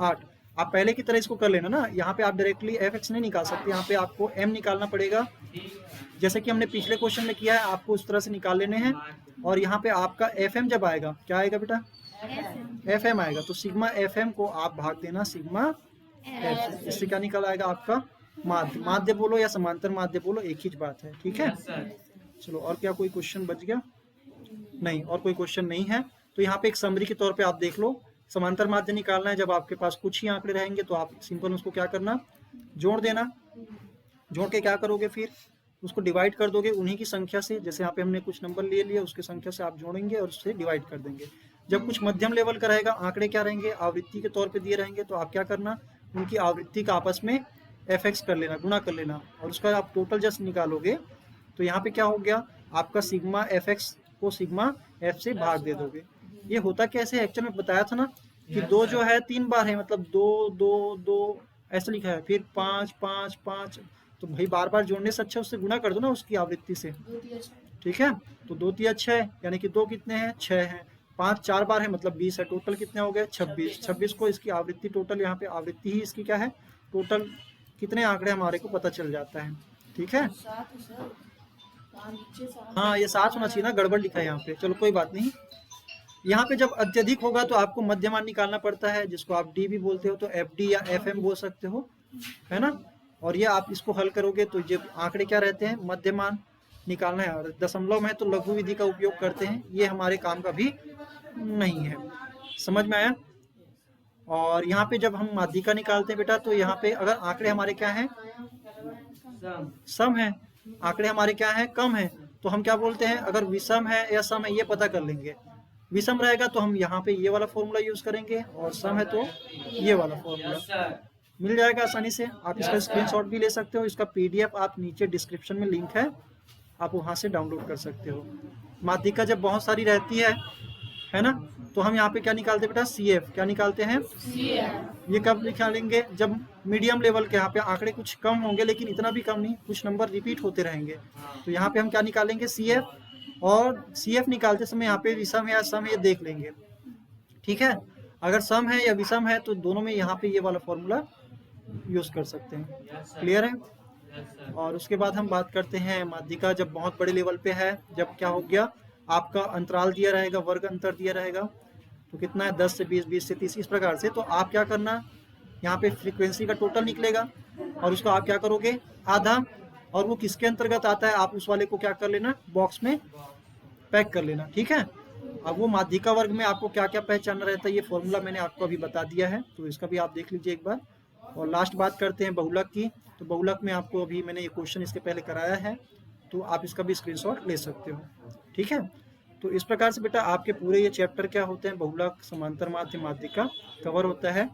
8। आप पहले की तरह इसको कर लेना ना। यहाँ पे आप डायरेक्टली एफ एक्स नहीं निकाल सकते, यहाँ पे आपको एम निकालना पड़ेगा, जैसे कि हमने पिछले क्वेश्चन में किया है, आपको उस तरह से निकाल लेने हैं। और यहाँ पे आपका एफ एम जब आएगा, क्या आएगा बेटा? एफ एम आएगा, तो सिग्मा एफ एम को आप भाग देना सिग्मा एफ, इससे क्या निकल आएगा आपका? माध्य। माध्य बोलो या समांतर माध्य बोलो, एक ही बात है, ठीक है? चलो, और क्या कोई क्वेश्चन बच गया? नहीं, और कोई क्वेश्चन नहीं है। तो यहाँ पे एक समरी के तौर पे आप देख लो, समांतर माध्य निकालना है जब आपके पास कुछ ही आंकड़े रहेंगे तो आप सिंपल उसको क्या करना, जोड़ देना। जोड़ के क्या करोगे, फिर उसको डिवाइड कर दोगे उन्हीं की संख्या से। जैसे यहाँ पे हमने कुछ नंबर ले लिए, उसकी संख्या से आप जोड़ेंगे और उससे डिवाइड कर देंगे। जब कुछ मध्यम लेवल का रहेगा, आंकड़े क्या रहेंगे, आवृत्ति के तौर पे दिए रहेंगे, तो आप क्या करना, उनकी आवृत्ति का आपस में एफ एक्स कर लेना, गुणा कर लेना, और उसका आप टोटल जस्ट निकालोगे तो यहाँ पे क्या हो गया, आपका सिग्मा एफ एक्स को सिग्मा एफ से भाग दे दोगे। ये होता कैसे, एक्चुअल में बताया था ना कि 2 जो है 3 बार है, मतलब 2 2 2 ऐसा लिखा है, फिर 5 5 5, तो भाई बार बार जोड़ने से अच्छा उससे गुणा कर दो ना उसकी आवृत्ति से, ठीक है? तो 2 3 6, यानी कि 2 कितने हैं, 6 हैं, 5 4 बार है मतलब 20 है, टोटल कितने हो गए, 26। 26 को इसकी आवृत्ति टोटल, यहाँ पे आवृत्ति ही इसकी क्या है, टोटल कितने आंकड़े हमारे को पता चल जाता है, ठीक है? हाँ, ये 7 होना चाहिए ना, गड़बड़ लिखा है यहाँ पे, चलो कोई बात नहीं। यहाँ पे जब अत्यधिक होगा तो आपको मध्यमान निकालना पड़ता है, जिसको आप डी भी बोलते हो, तो एफ डी या एफ एम बोल सकते हो, है ना? और ये आप इसको हल करोगे तो जब आंकड़े क्या रहते हैं, मध्यमान निकालना है। और दशमलव में तो लघु विधि का उपयोग करते हैं, ये हमारे काम का भी नहीं है। समझ में आया? और यहाँ पे जब हम माध्यिका निकालते हैं बेटा, तो यहाँ पे अगर आंकड़े हमारे क्या हैं, सम है, आंकड़े हमारे क्या है, कम है, तो हम क्या बोलते हैं, अगर विषम है या सम है ये पता कर लेंगे। विषम रहेगा तो हम यहाँ पे ये वाला फॉर्मूला यूज करेंगे, और सम है तो ये वाला फॉर्मूला मिल जाएगा आसानी से। आप इसका स्क्रीनशॉट भी ले सकते हो, इसका पीडीएफ आप नीचे डिस्क्रिप्शन में लिंक है, आप वहां से डाउनलोड कर सकते हो। माध्यिका जब बहुत सारी रहती है ना, तो हम यहाँ पे क्या निकालते हैं बेटा, CF। क्या निकालते हैं, ये कब निकालेंगे, जब मीडियम लेवल के यहाँ पे आंकड़े कुछ कम होंगे, लेकिन इतना भी कम नहीं, कुछ नंबर रिपीट होते रहेंगे, तो यहाँ पे हम क्या निकालेंगे, CF। और CF निकालते समय यहाँ पे विषम है या सम है ये देख लेंगे, ठीक है? अगर सम है या विषम है तो दोनों में यहाँ पे ये वाला फॉर्मूला यूज कर सकते हैं। क्लियर है? और उसके बाद हम बात करते हैं माध्यिका जब बहुत बड़े लेवल पे है, जब क्या हो गया, आपका अंतराल दिया रहेगा, वर्ग अंतर दिया रहेगा, तो कितना है, 10 से 20, 20 से 30, इस प्रकार से। तो आप क्या करना, यहाँ पे फ्रीक्वेंसी का टोटल निकलेगा और उसको आप क्या करोगे, आधा, और वो किसके अंतर्गत आता है, आप उस वाले को क्या कर लेना, बॉक्स में पैक कर लेना, ठीक है? अब वो माध्यिका वर्ग में आपको क्या क्या पहचानना रहता है, ये फॉर्मूला मैंने आपको अभी बता दिया है, तो इसका भी आप देख लीजिए एक बार। और लास्ट बात करते हैं बहुलक की। तो बहुलक में आपको अभी मैंने ये क्वेश्चन इसके पहले कराया है, तो आप इसका भी स्क्रीनशॉट ले सकते हो, ठीक है? तो इस प्रकार से बेटा आपके पूरे ये चैप्टर क्या होते हैं, बहुलक, समांतर माध्य, माध्यिका कवर होता है।